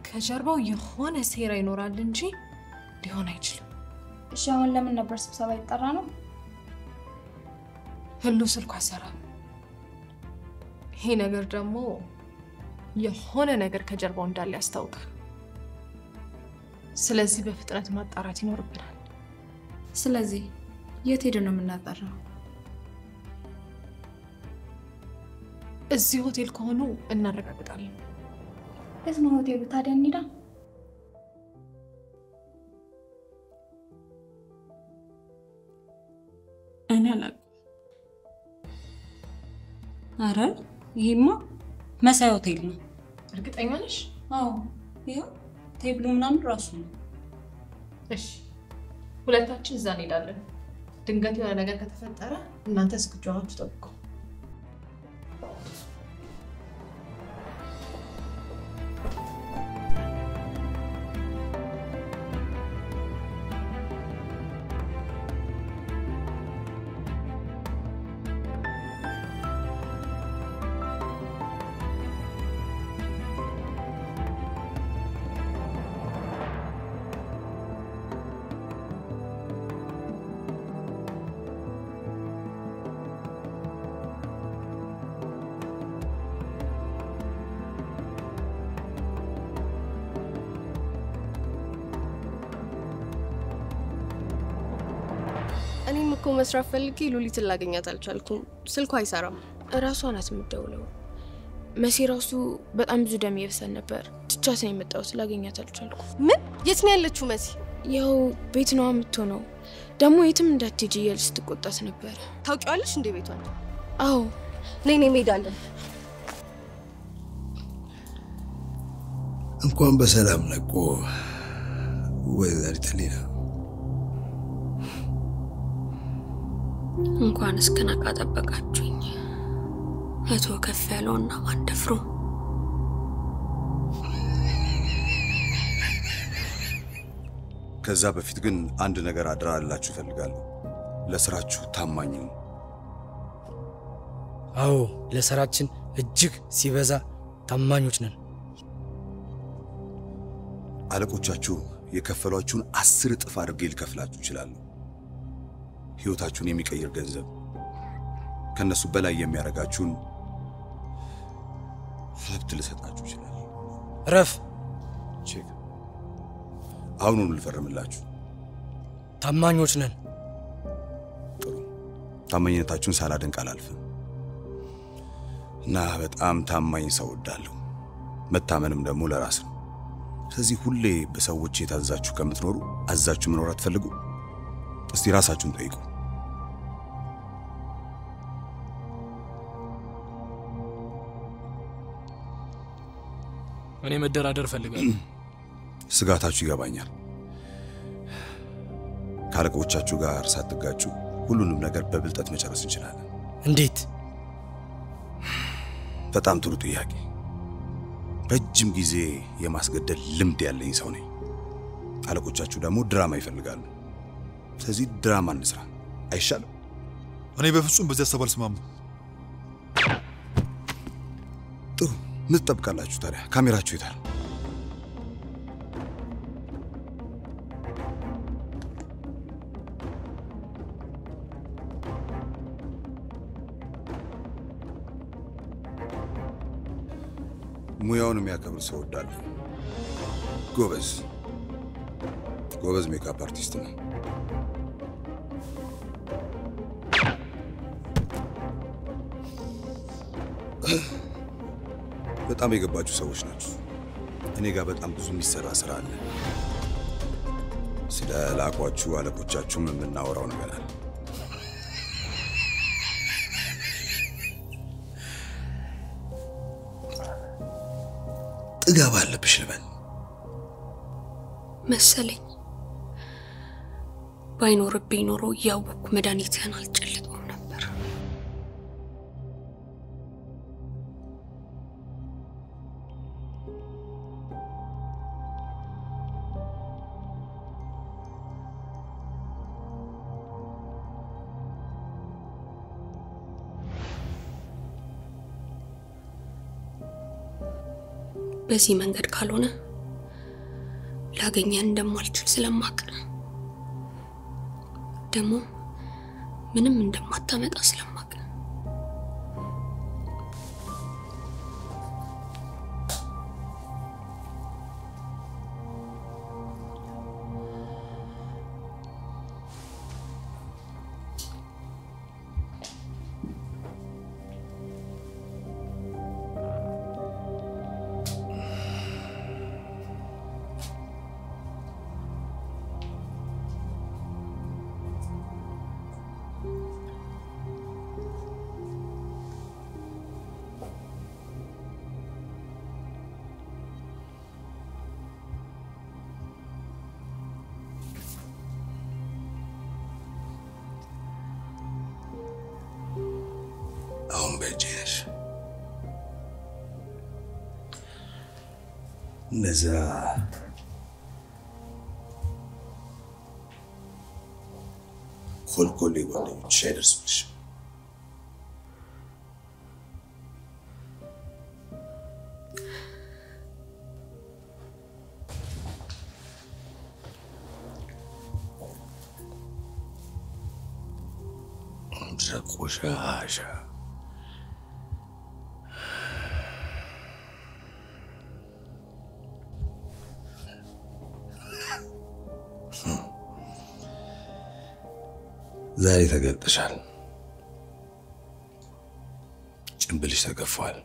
ከጀርባው የሆነ ሴራ ይኖራል እንጂ ሊሆን አይችልም። እሺ አሁን ለምን ነበር ስብሰባ ይጠራ ነው? ህሉ ስልኳ አይሰራም። ይሄ ነገር ደግሞ የሆነ ነገር ከጀርባው እንዳለ ያስታውቃል። ስለዚህ በፍጥነት ማጣራት ይኖርብናል። ስለዚህ የት ሄደ ነው የምናጣራው? እዚህ ሆቴል ከሆኑ እናረጋግጣለን። የት ነው ሆቴሉ ታዲያ? እንሂዳ። እኔ አላውቅም። ኧረ ይሄማ መሳይ ሆቴል ነው። እርግጠኛ ነሽ? አዎ ይሄው ቴብሉ ምናምን ራሱ ነው። እሺ ሁለታችን እዛ እንሄዳለን። ድንገት የሆነ ነገር ከተፈጠረ እናንተ ዝግጁ ናችሁ ጠብቁ። እኔም እኮ መስራት ፈልጌ ሉሊትን ላገኛት አልቻልኩም። ስልኳ አይሰራም። እራሷ ናት የምትደውለው። መሲ ራሱ በጣም ብዙ ደም እየፈሰሰ ነበር። ትቻት ነው የመጣሁት። ላገኛት አልቻልኩም። ምን? የት ነው ያለችው መሲ? ያው ቤት ነው የምትሆነው። ደግሞ የትም እንዳትሄጂ እያለች ስትቆጣት ነበር። ታውቂዋለሽ እንዴ ቤቷን? አዎ። ነይ እንሄዳለን። እንኳን በሰላም ነቆ ወይዘሪት ሊና። እንኳን እስከነቃ ጠበቃችሁኝ። አቶ ከፍ ያለውና ማንደፍሮ ከዛ በፊት ግን አንድ ነገር አድራ አላችሁ ፈልጋለሁ። ለስራችሁ ታማኝ ነው። አዎ ለስራችን እጅግ ሲበዛ ታማኞች ነን። አለቆቻችሁ የከፈሏችሁን 10 እጥፍ አድርጌ ልከፍላችሁ ይችላል። ህይወታችሁን የሚቀይር ገንዘብ ከነሱ በላይ የሚያረጋችሁን ሀብት ልሰጣችሁ ይችላል። ረፍ ቼክ አሁኑን ልፈርምላችሁ። ታማኞች ነን። ጥሩ ታማኝነታችሁን ሳላደንቅ አላልፍም። እና በጣም ታማኝ ሰው ወዳለሁ። መታመንም ደግሞ ለራስ ነው። ስለዚህ ሁሌ በሰዎች የታዛችሁ ከምትኖሩ አዛችሁ መኖር አትፈልጉ? እስቲ ራሳችሁን ጠይቁ። እኔ መደራደር ፈልጋለሁ። ስጋታችሁ ይገባኛል። ካለቆቻችሁ ጋር ሳትጋጩ ሁሉንም ነገር በብልጠት መጨረስ እንችላለን። እንዴት? በጣም ጥሩ ጥያቄ። ረጅም ጊዜ የማስገደል ልምድ ያለኝ ሰው ነኝ። አለቆቻችሁ ደግሞ ድራማ ይፈልጋሉ። ስለዚህ ድራማ እንስራ አይሻልም? እኔ በፍጹም በዚህ ሐሳብ አልስማማም። ጥሩ ምን ትጠብቃላችሁ ታዲያ? ካሜራችሁ ይታል። ሙያውን የሚያከብር ሰው ወዳለሁ። ጎበዝ ሜካፕ አርቲስት ነው። በጣም የገባችሁ ሰዎች ናችሁ። እኔ ጋር በጣም ብዙ የሚሰራ ስራ አለ። ስለ ላቋችሁ አለቆቻችሁም የምናወራው ነገር አለ። ጥጋብ አለብሽ ልበል መሰለኝ። ባይኖርብኝ ኖሮ ያወኩ መድኃኒትህን አልጨልጠውም ነበር። በዚህ መንገድ ካልሆነ ላገኘን እንደማልችል ስለማውቅ ደግሞ ምንም እንደማታመጣ ስለማውቅ አሁን በእጄ ነሽ። እነዛ ኮልኮሌ ጓደኞችሽ አይደርሱልሽም። ቆሻሻ ዛሬ ተገልጠሻል። ጭንብልሽ ተገፏል።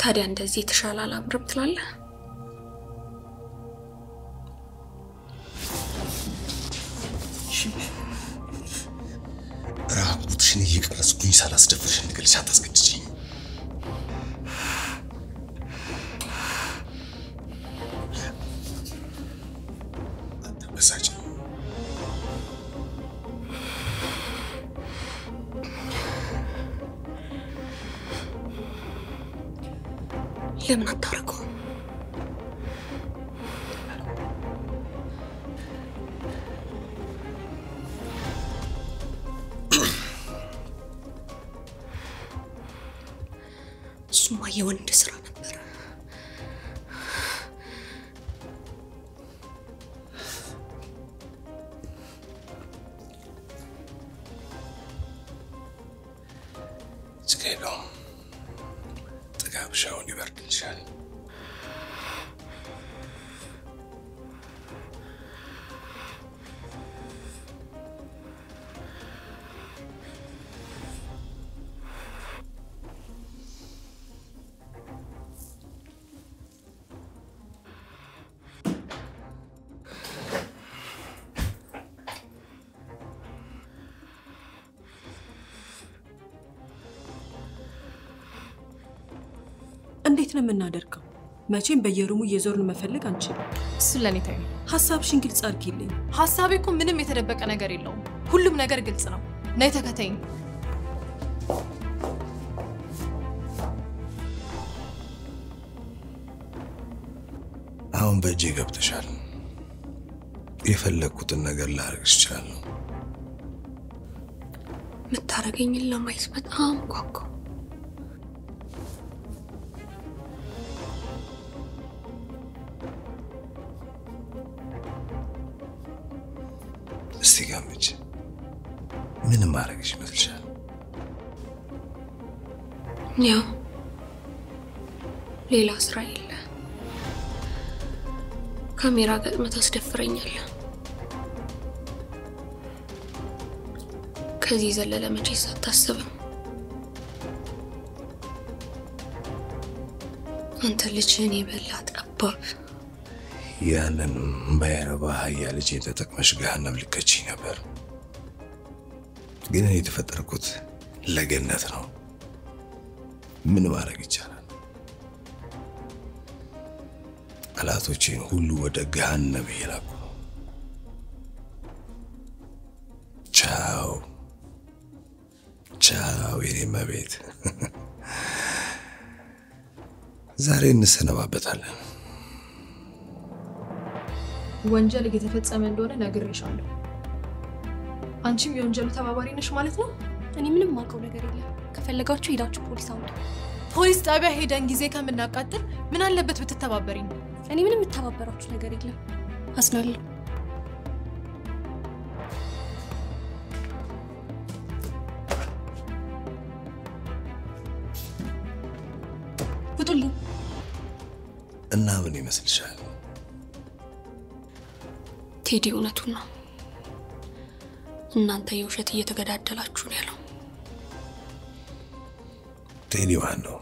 ታዲያ እንደዚህ የተሻለ አላምርም ትላለህ? ራቁትሽን እየቀረጽኩኝ ሳላስደፍርሽ እንድገልሽ አታስገድጂኝ። አትበሳጭ። ለምን አታረገው? እሱማ የወንድ ስራ ነበር። ችግር ጥጋብሻውን ይበርድልሻል። እንዴት ነው የምናደርገው? መቼም በየሩሙ እየዞርን መፈለግ አንችልም። እሱ ለኔ ታዩ። ሐሳብሽን ግልጽ አድርጊልኝ። ሐሳቤ እኮ ምንም የተደበቀ ነገር የለውም። ሁሉም ነገር ግልጽ ነው። ነይ ተከተይኝ። አሁን በእጄ ገብተሻል። የፈለኩትን ነገር ላደርግሽ እችላለሁ። የምታረገኝን ለማየት በጣም ጓጓ። እስቲ ገምች። ምን ማድረግሽ ይመስልሻል? ያው ሌላ ስራ የለ። ካሜራ ገጥመህ ታስደፍረኛለህ። ከዚህ ዘለለ መቼስ አታስብም። አንተ ልጅህን የበላ ጠባብ። ያንን ባይረባ ያ ልጅ ተጠቅመሽ ገሃነም ልከቺ ነበር። ግን እኔ የተፈጠርኩት ለገነት ነው። ምን ማድረግ ይቻላል? ጠላቶቼን ሁሉ ወደ ገሃነም እየላኩ ነው። ቻው ቻው የኔ መቤት። ዛሬ እንሰነባበታለን። ወንጀል እየተፈጸመ እንደሆነ ነግሬሻለሁ። አንቺም የወንጀሉ ተባባሪ ነሽ ማለት ነው? እኔ ምንም ማውቀው ነገር የለም። ከፈለጋችሁ ሄዳችሁ ፖሊስ አምጡ። ፖሊስ ጣቢያ ሄደን ጊዜ ከምናቃጥል ምን አለበት ብትተባበሪኝ? እኔ ምንም የምተባበራችሁ ነገር የለም። አዝናለሁ። ውጡልኝ። እና ምን ይመስልሻል? ቴዲ እውነቱን ነው። እናንተ የውሸት እየተገዳደላችሁ ነው ያለው። ቴዲ ማን ነው?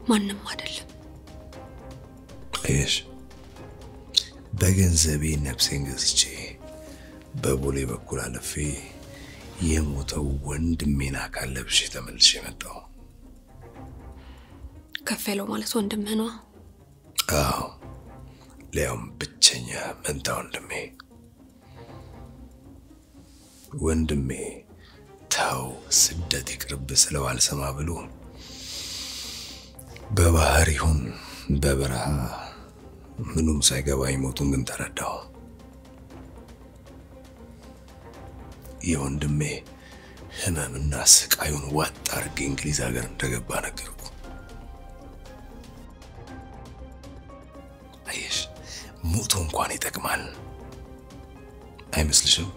ማንም አይደለም። እሺ፣ በገንዘቤ ነፍሴን ገዝቼ በቦሌ በኩል አለፌ የሞተው ወንድሜን አካል ለብሼ ተመልሼ መጣሁ። ከፈለው ማለት ወንድምህ ነው? አዎ፣ ሊያውም ብቸኛ መንታ ወንድሜ። ወንድሜ ታው ስደት ይቅርብ ስለው አልሰማ ብሎ በባህር ይሁን በበረሃ ምኑም ሳይገባኝ ሞቱን ግን ተረዳው። የወንድሜ ህመምና ስቃዩን ዋጥ አድርጌ እንግሊዝ ሀገር እንደገባ ነገርኩ። አየሽ ሞቶ እንኳን ይጠቅማል አይመስልሽም?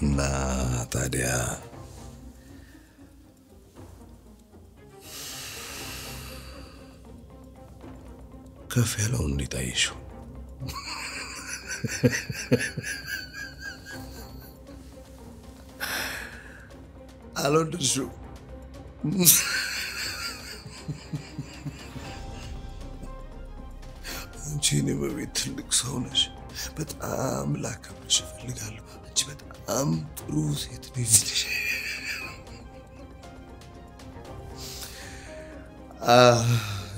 እና ታዲያ ከፍ ያለው እንዴት አየሽው? አልወደድሽው? አንቺ እኔ በቤት ትልቅ ሰው ነሽ። በጣም ላከብርሽ እፈልጋለሁ። አንቺ በጣም ጥሩ ሴት ነሽ።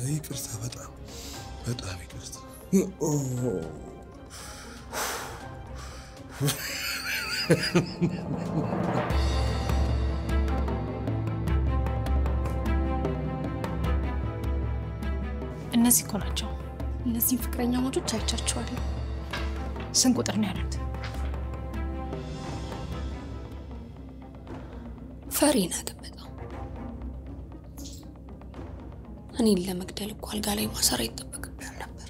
ይቅርታ፣ በጣም ይቅርታ። እነዚህ እኮ ናቸው። እነዚህ ፍቅረኛ ሞቶች አይቻቸዋለሁ። ስንት ቁጥር ነው ያሉት? ፈሪ ነህ ግን በጣም። እኔን ለመግደል እኮ አልጋ ላይ ማሰር አይጠበቅብህም ነበር።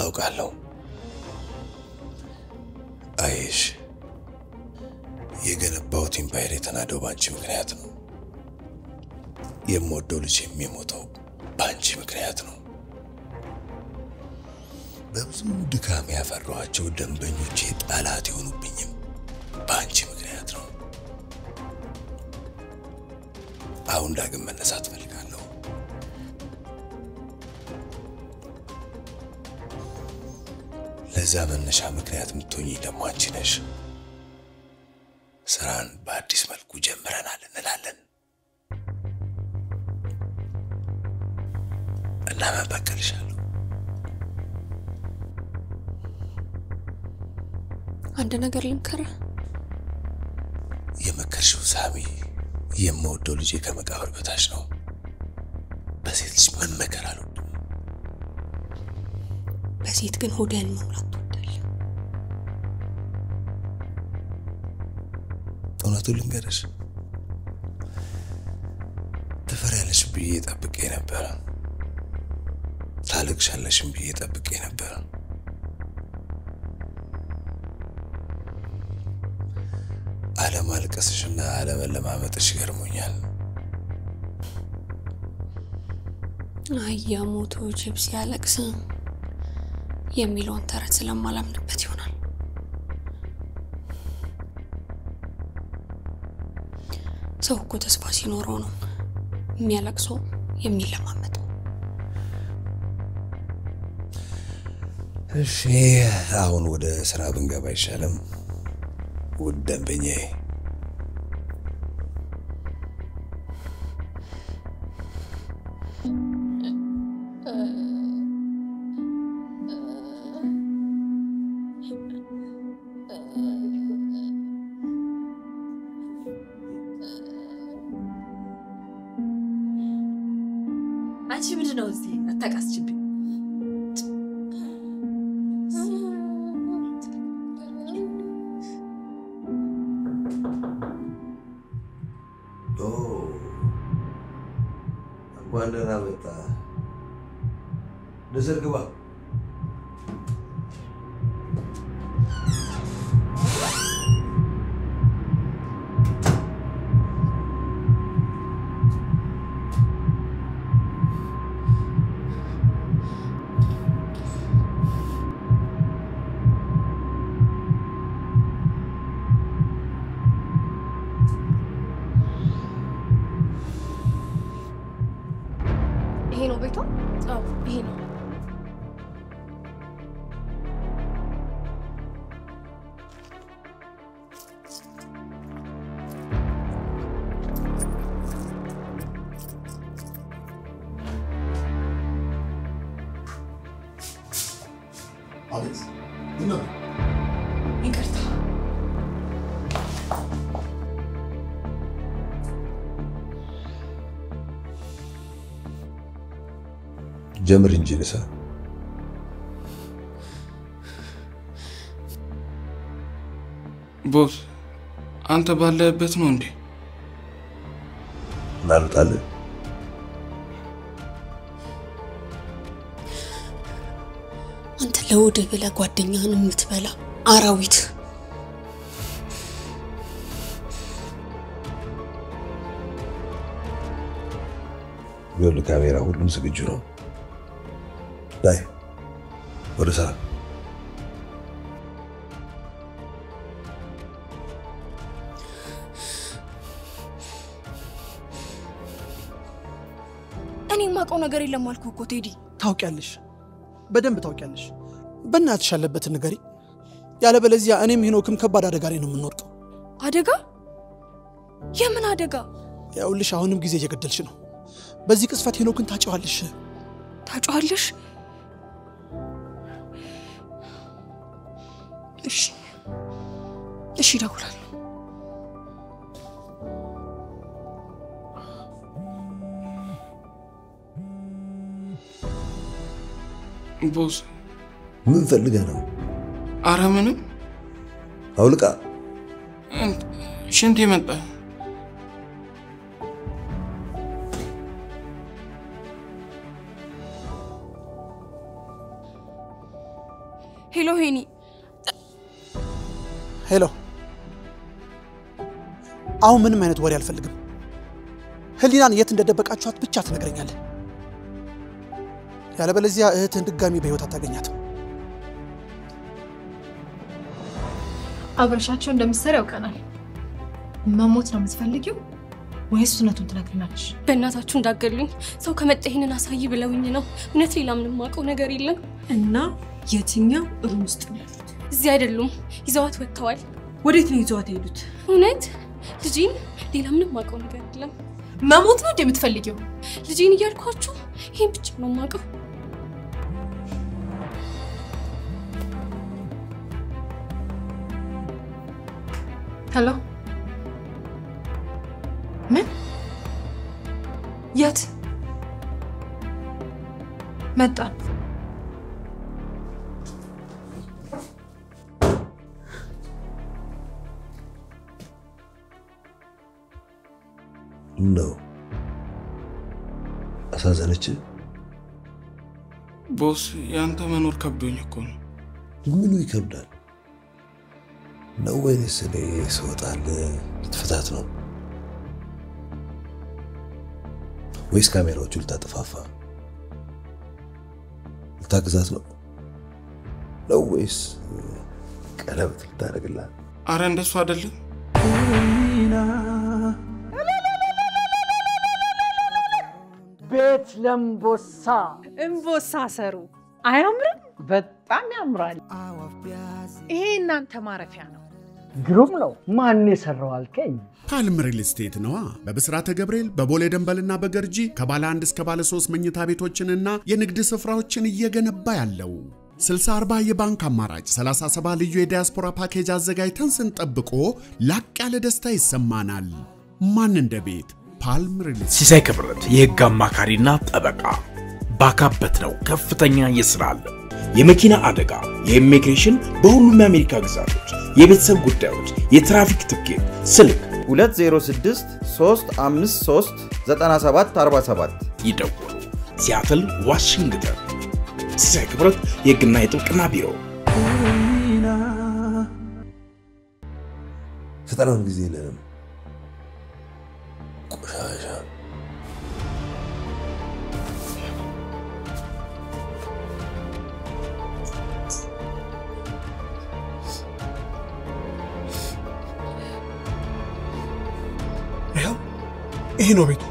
አውቃለሁ። አይሽ የገነባሁት ኢምፓየር የተናደው ባንቺ ምክንያት ነው። የምወደው ልጅ የሚሞተው ባንቺ ምክንያት ነው። በብዙ ድካም ያፈራኋቸው ደንበኞቼ ጠላት የሆኑብኝም ባንቺ ምክንያት ነው። አሁን ዳግም መነሳት ፈልጋለሁ። ለዛ መነሻ ምክንያት የምትሆኚ ደግሞ አንቺ ነሽ። ስራን በአዲስ መልኩ ጀምረናል እንላለን እና መበቀልሻለሁ። አንድ ነገር ልምከርህ። የመከርሽው ሳሚ የምወደው ልጄ ከመቃብር በታች ነው። በሴት ልጅ መመከር አልወድም። በሴት ግን ሆድህን መሙላት ትወዳለህ። እውነቱን ልንገርሽ፣ ትፈሪያለሽ ብዬ ጠብቄ ነበር። ታለቅሻለሽም ብዬ ጠብቄ ነበር። አለማልቀስሽና አለመለማመጥሽ ገርሞኛል። አህያ ሞቶ ጅብ ሲያለቅስ የሚለውን ተረት ስለማላምንበት ይሆናል። ሰው እኮ ተስፋ ሲኖረው ነው የሚያለቅሰው የሚለማመጠው። እሺ አሁን ወደ ስራ ብንገባ ይሻላል። ውድ ደንበኛዬ፣ አንቺ ምንድነው እዚህ አታቃስችብኝ? ዋንደና በጣ ለሰርግባ ይሄ ነው ቤቷ? አዎ ይሄ ነው። አቤት ምን ነው? ይቅርታ ጀምር እንጂ ልሳ ቦስ አንተ ባለበት ነው እንዴ? ናልጣለ አንተ ለወደ ብለ ጓደኛህን የምትበላ አራዊት ይኸውልህ ካሜራ ሁሉም ዝግጁ ነው። ዳይ ወደ ስራ እኔ ማውቀው ነገር የለም አልኩህ እኮ ቴዲ። ታውቂያለሽ፣ በደንብ ታውቂያለሽ። በእናትሽ ያለበትን ንገሪ፣ ያለበለዚያ እኔም ሄኖክም ከባድ አደጋ ላይ ነው የምንወድቀው። አደጋ? የምን አደጋ? ያውልሽ አሁንም ጊዜ እየገደልሽ ነው። በዚህ ቅስፈት ሄኖክን ታጫዋለሽ። ታጫዋለሽ? እሺ እሺ፣ እደውላለሁ። ቦስ ምን ፈልገህ ነው? አረ ምንም። አውልቃ ሽንት መጣ። ሄሎ ሄኒ። ሄሎ። አሁን ምንም አይነት ወሬ አልፈልግም። ህሊናን የት እንደደበቃችኋት ብቻ ትነግረኛለህ። ያለበለዚያ እህትህን ድጋሚ በህይወት አታገኛትም። አብረሻቸው እንደምትሰሪ ያውቀናል። መሞት ነው የምትፈልጊው ወይስ እውነቱን ትነግሪናለሽ? በእናታችሁ እንዳገሉኝ ሰው ከመጣ ይሄንን አሳይ ብለውኝ ነው። እውነት ሌላ ምንም ማውቀው ነገር የለም። እና የትኛው ሩም ውስጥ ነው ያሉት? እዚህ አይደሉም፣ ይዘዋት ወጥተዋል። ወዴት ነው ይዘዋት ሄዱት? እውነት ልጄን፣ ሌላ ምንም ማውቀው ነገር የለም። መሞት ነው እንደምትፈልጊው? ልጄን እያልኳችሁ ይሄን ብቻ ነው ማውቀው። ሄሎ። ምን? የት መጣ? ነው አሳዘነች። ቦስ ያንተ መኖር ከብዶኝ እኮ ነው። ምኑ ይከብዳል? ነው ወይስ እኔ ስወጣል ልትፈታት ነው? ወይስ ካሜራዎቹ ልታጠፋፋ ልታግዛት ነው? ነው ወይስ ቀለበት ልታደርግላት? አረ እንደሱ አይደለም። ቤት ለምቦሳ እምቦሳ ሰሩ አያምርም? በጣም ያምራል። ይሄ እናንተ ማረፊያ ነው። ግሩም ነው። ማን የሰራው አልከኝ? ፓልም ሪል ስቴት ነዋ። በብስራተ ገብርኤል በቦሌ ደንበልና በገርጂ ከባለ 1 እስከ ባለ 3 መኝታ ቤቶችንና የንግድ ስፍራዎችን እየገነባ ያለው 60/40 የባንክ አማራጭ 37 ልዩ የዲያስፖራ ፓኬጅ አዘጋጅተን ስንጠብቆ ላቅ ያለ ደስታ ይሰማናል። ማን እንደ ቤት ፓልም ሪል ስቴት። ሲሳይ ክብረት የህግ አማካሪና ጠበቃ ባካበት ነው ከፍተኛ የሥራ አለ። የመኪና አደጋ፣ የኢሚግሬሽን፣ በሁሉም የአሜሪካ ግዛቶች የቤተሰብ ጉዳዮች፣ የትራፊክ ትኬት፣ ስልክ 206 353 9747 ይደውሉ። ሲያትል ዋሽንግተን። ሲሳይ ክብረት የህግና የጥብቅና ቢሮ። ስጠናውን ጊዜ የለንም። ቆሻሻ ይሄ ነው ቤቱ።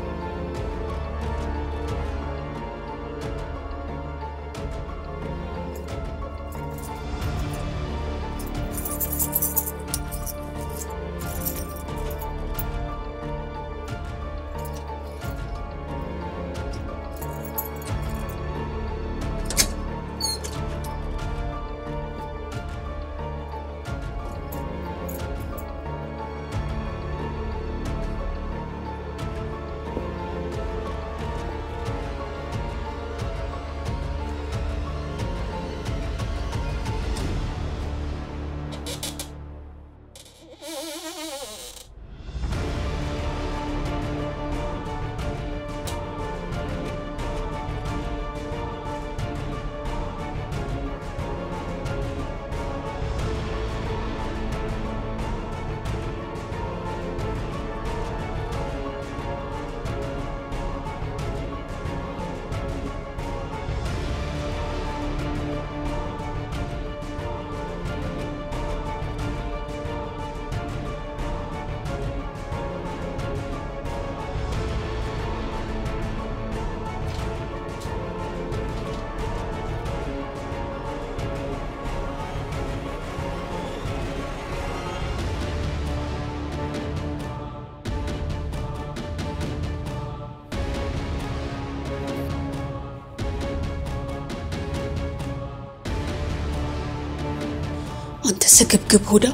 አንተ ስግብግብ ሆዳ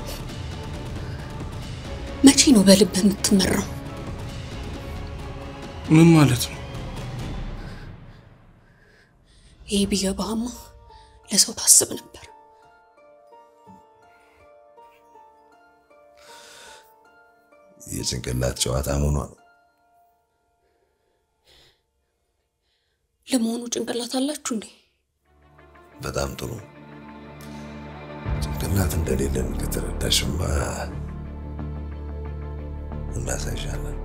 መቼ ነው በልብ የምትመራው? ምን ማለት ነው? ይሄ ቢገባህማ ለሰው ታስብ ነበር። የጭንቅላት ጨዋታ መሆኑ ነው። ለመሆኑ ጭንቅላት አላችሁ እንዴ? በጣም ጥሩ። ጭንቅላት እንደሌለን ከተረዳሽማ እናሳይሻለን።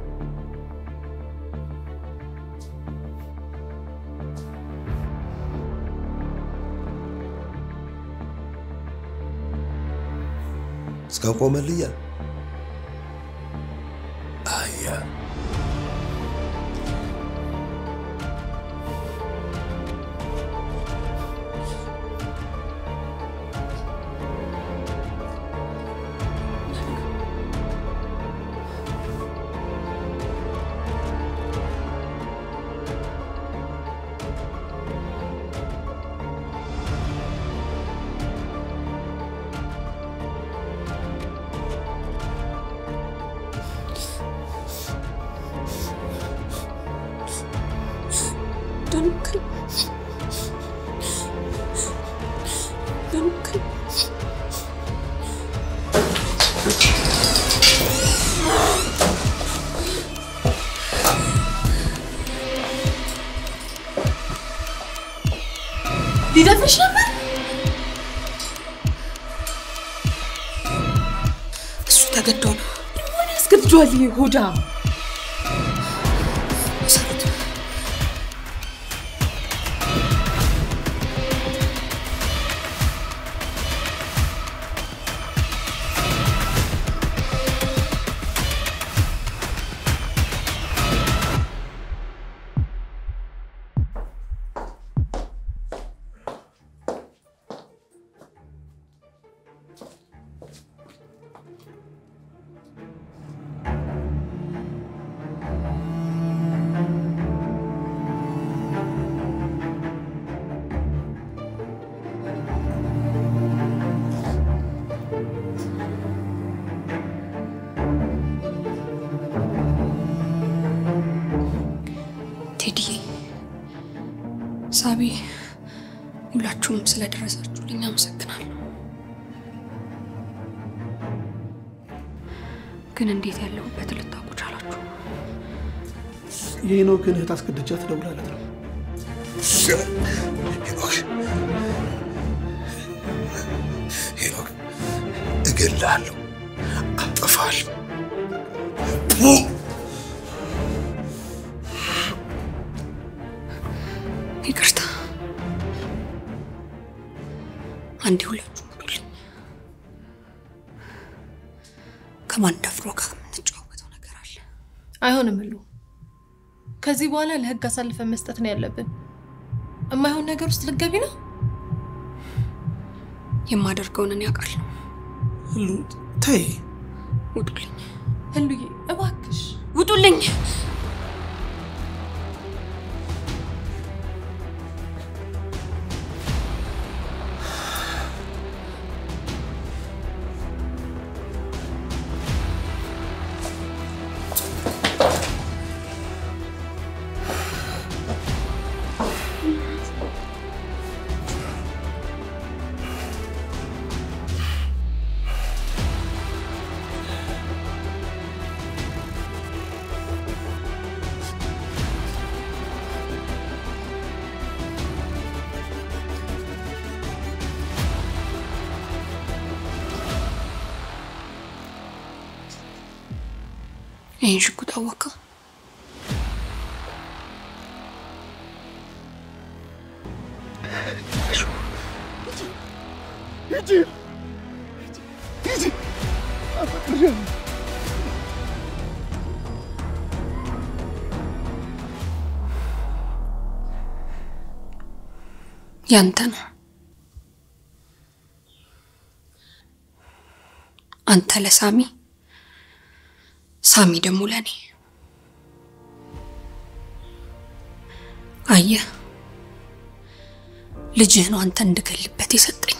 እስካቆመልኛል አያ ሊደፍርሽ ነበር? እሱ ተገዶ ነው። ምን ያስገድዷል? ይሄ ሆዳ ሳቢ ሁላችሁም ስለደረሳችሁልኝ አመሰግናለሁ። ግን እንዴት ያለሁበት ልታውቁ ቻላችሁ? የሄኖክን እህት አስገድጃ ትደውላለች ነው። ሄኖክ እገልሃለሁ፣ አጠፋለሁ። ይቅርታ አንዴ ሁላችሁ ሙሉልኝ። ከማን ደፍሮ ጋር የምንጫወተው ነገር አለ። አይሆንም ሁሉ ከዚህ በኋላ ለህግ አሳልፈን መስጠት ነው ያለብን። የማይሆን ነገር ውስጥ ልትገቢ ነው? የማደርገውን እኔ አውቃለሁ። ሁሉ ተይ፣ ውጡልኝ። ህሉዬ እባክሽ ውጡልኝ። ይህን ሽጉጥ አወቀው? ያንተ ነው። አንተ ለሳሚ፣ ሳሚ ደግሞ ለኔ። አየህ፣ ልጅህ ነው አንተ እንድገልበት የሰጠኝ።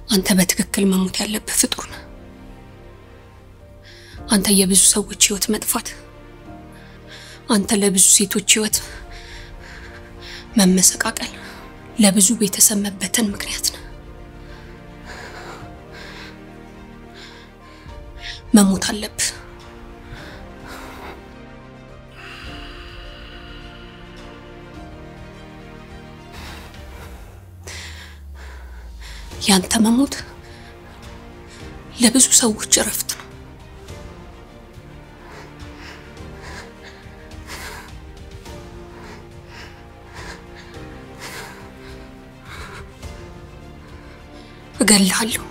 አንተ በትክክል መሞት ያለብህ ፍጡር ነህ። አንተ የብዙ ሰዎች ህይወት መጥፋት፣ አንተ ለብዙ ሴቶች ህይወት መመሰቃቀል፣ ለብዙ ቤተሰብ መበተን ምክንያት ነህ። መሞት አለብህ። ያንተ መሞት ለብዙ ሰዎች እረፍት ነው። እገልሃለሁ።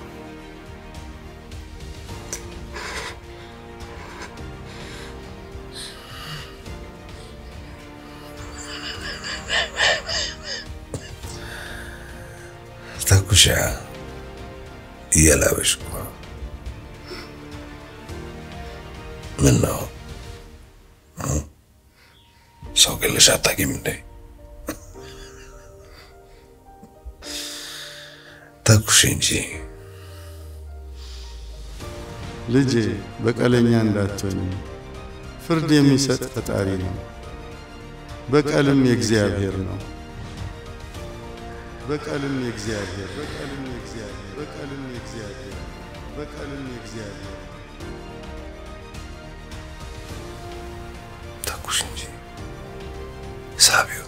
ተኩሻ እያላበሽኩ ምን ነው ሰው ገለሽ አታውቂም እንዴ? ተኩሽ እንጂ ልጄ በቀለኛ እንዳትሆኝ። ፍርድ የሚሰጥ ፈጣሪ ነው። በቀልም የእግዚአብሔር ነው። በቀልም የእግዚአብሔር በቀልም የእግዚአብሔር በቀልም የእግዚአብሔር በቀልም የእግዚአብሔር ተኩሽ እንጂ ሳቢው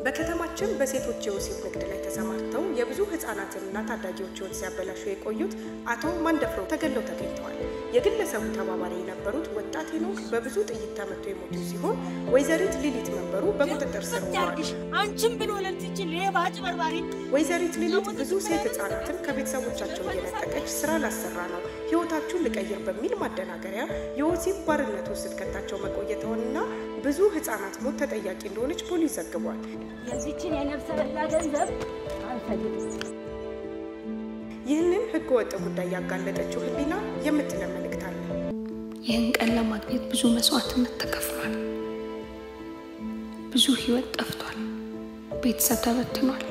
በከተማችን በሴቶች የወሲብ ንግድ ላይ ተሰማርተው የብዙ ህፃናትና ታዳጊዎች ህይወት ሲያበላሹ የቆዩት አቶ ማንደፍሮ ተገለው ተገኝተዋል። የግለሰቡ ተባባሪ የነበሩት ወጣት ሄኖክ በብዙ ጥይት ተመቶ የሞቱ ሲሆን ወይዘሪት ሊሊት መንበሩ በቁጥጥር ስር ውለዋል። አንቺም ብሎ ለልትች ሌባ አጭበርባሪ ወይዘሪት ሊሊት ብዙ ሴት ህፃናትን ከቤተሰቦቻቸው እየነጠቀች ስራ ላሰራ ነው ህይወታችሁን ልቀይር በሚል ማደናገሪያ የወሲብ ባርነት ውስጥ ከተታቸው መቆየቷንና ብዙ ህፃናት ሞት ተጠያቂ እንደሆነች ፖሊስ ዘግቧል። የዚችን የነፍሰ በላ ገንዘብ አንፈልግም። ይህንን ህገ ወጥ ጉዳይ ያጋለጠችው ህሊና የምትለው መልእክት አለ። ይህን ቀን ለማግኘት ብዙ መስዋዕትነት ተከፍሏል። ብዙ ህይወት ጠፍቷል። ቤተሰብ ተበትኗል።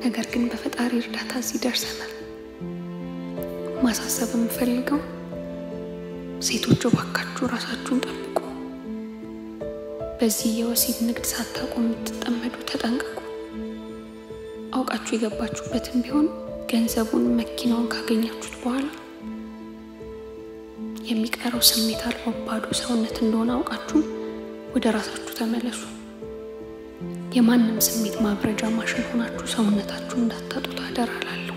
ነገር ግን በፈጣሪ እርዳታ እዚህ ደርሰናል። ማሳሰብ የምፈልገው ሴቶች እባካችሁ ራሳችሁን ጠብቁ። በዚህ የወሲብ ንግድ ሳታውቁ የምትጠመዱ ተጠንቀቁ። አውቃችሁ የገባችሁበትን ቢሆን ገንዘቡን መኪናውን ካገኛችሁት በኋላ የሚቀረው ስሜት አልባ ባዶ ሰውነት እንደሆነ አውቃችሁ ወደ ራሳችሁ ተመለሱ። የማንም ስሜት ማብረጃ ማሽን ሆናችሁ ሰውነታችሁ እንዳታጡት አደራ እላለሁ።